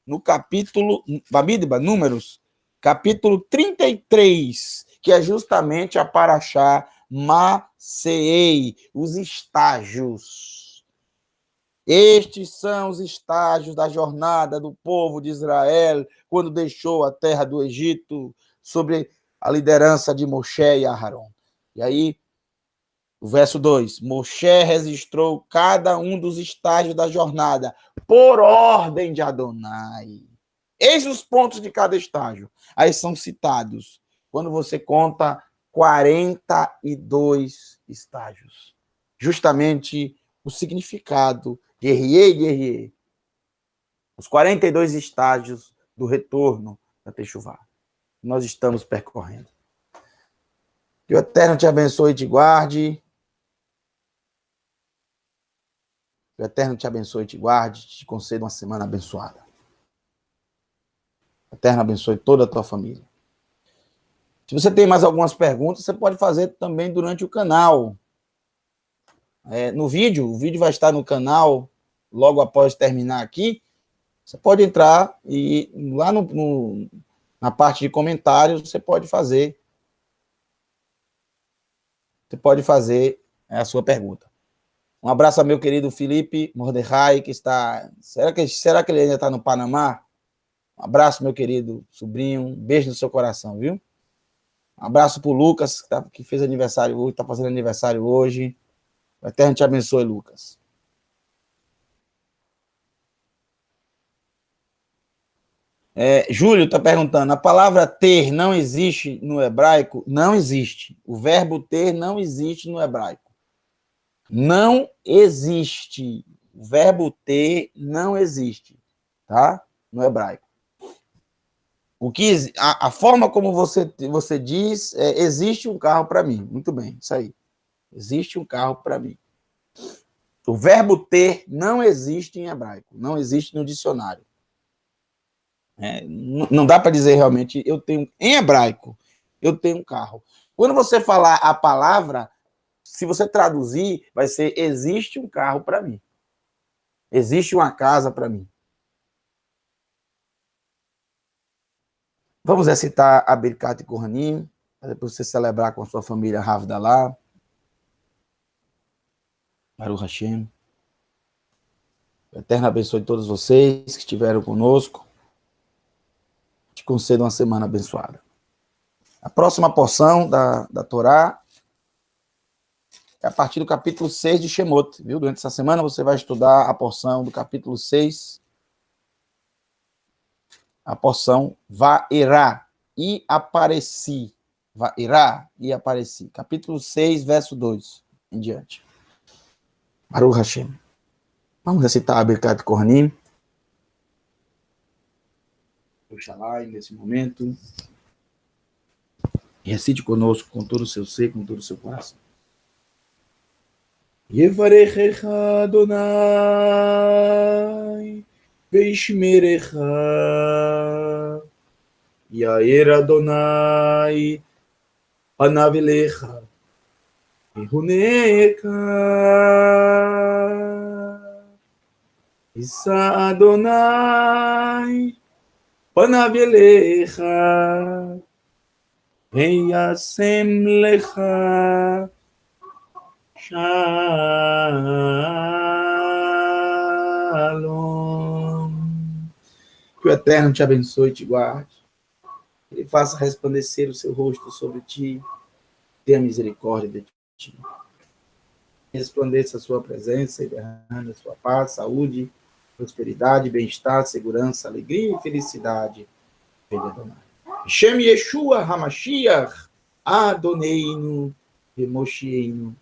no capítulo... Bamidbar, Números, capítulo 33, que é justamente a Parashá Maseei, os estágios. Estes são os estágios da jornada do povo de Israel quando deixou a terra do Egito sob a liderança de Moshe e Aharon. E aí, o verso 2, Moshe registrou cada um dos estágios da jornada por ordem de Adonai. Eis os pontos de cada estágio. Aí são citados quando você conta 42 estágios. Justamente o significado de Ehyeh. Os 42 estágios do retorno da Techuvá. Nós estamos percorrendo. Que o Eterno te abençoe e te guarde. Que o Eterno te abençoe e te guarde, te conceda uma semana abençoada. O Eterno abençoe toda a tua família. Se você tem mais algumas perguntas, você pode fazer também durante o canal. No vídeo, o vídeo vai estar no canal logo após terminar aqui. Você pode entrar e lá na parte de comentários você pode fazer. Você pode fazer a sua pergunta. Um abraço ao meu querido Felipe Mordecai, que está... Será que ele ainda está no Panamá? Um abraço, meu querido sobrinho. Um beijo no seu coração, viu? Um abraço para o Lucas, que fez aniversário hoje, está fazendo aniversário hoje. O Eterno te abençoe, Lucas. Júlio está perguntando, a palavra ter não existe no hebraico? Não existe. O verbo ter não existe no hebraico. Não existe. O verbo ter não existe, tá? No hebraico. A forma como você diz existe um carro para mim. Muito bem, isso aí. Existe um carro para mim. O verbo ter não existe em hebraico. Não existe no dicionário. Não dá para dizer realmente, eu tenho, em hebraico, eu tenho um carro. Quando você falar a palavra, se você traduzir, vai ser, existe um carro para mim. Existe uma casa para mim. Vamos recitar a Birkat Kohanim, para depois você celebrar com a sua família Havdalah. Baruch Hashem. O Eterno abençoe todos vocês que estiveram conosco. Te conceda uma semana abençoada. A próxima porção da Torá é a partir do capítulo 6 de Shemot, viu? Durante essa semana você vai estudar a porção do capítulo 6, a porção Vairá, e apareci. Vairá, e apareci. Capítulo 6, verso 2, em diante. Baruch Hashem. Vamos recitar a Birkat Kohanim. Oxalá, nesse momento. E recite conosco com todo o seu ser, com todo o seu coração. Yevarechecha Adonai veishmerecha Yair Adonai panav elecha vihuneka Isa Adonai panav elecha veyasem lecha Shalom. Que o Eterno te abençoe e te guarde. Ele faça resplandecer o seu rosto sobre ti. Tenha misericórdia de ti. Resplandeça a sua presença e derrame a sua paz, saúde, prosperidade, bem-estar, segurança, alegria e felicidade. Shem Yeshua HaMashiach Adoneinu Vemoshienu.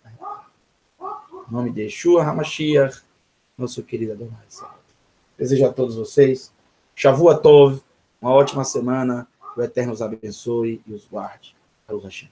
Em nome de Yeshua HaMashiach, nosso querido Adonai. Desejo a todos vocês Shavua Tov, uma ótima semana, que o Eterno os abençoe e os guarde. Baruch Hashem.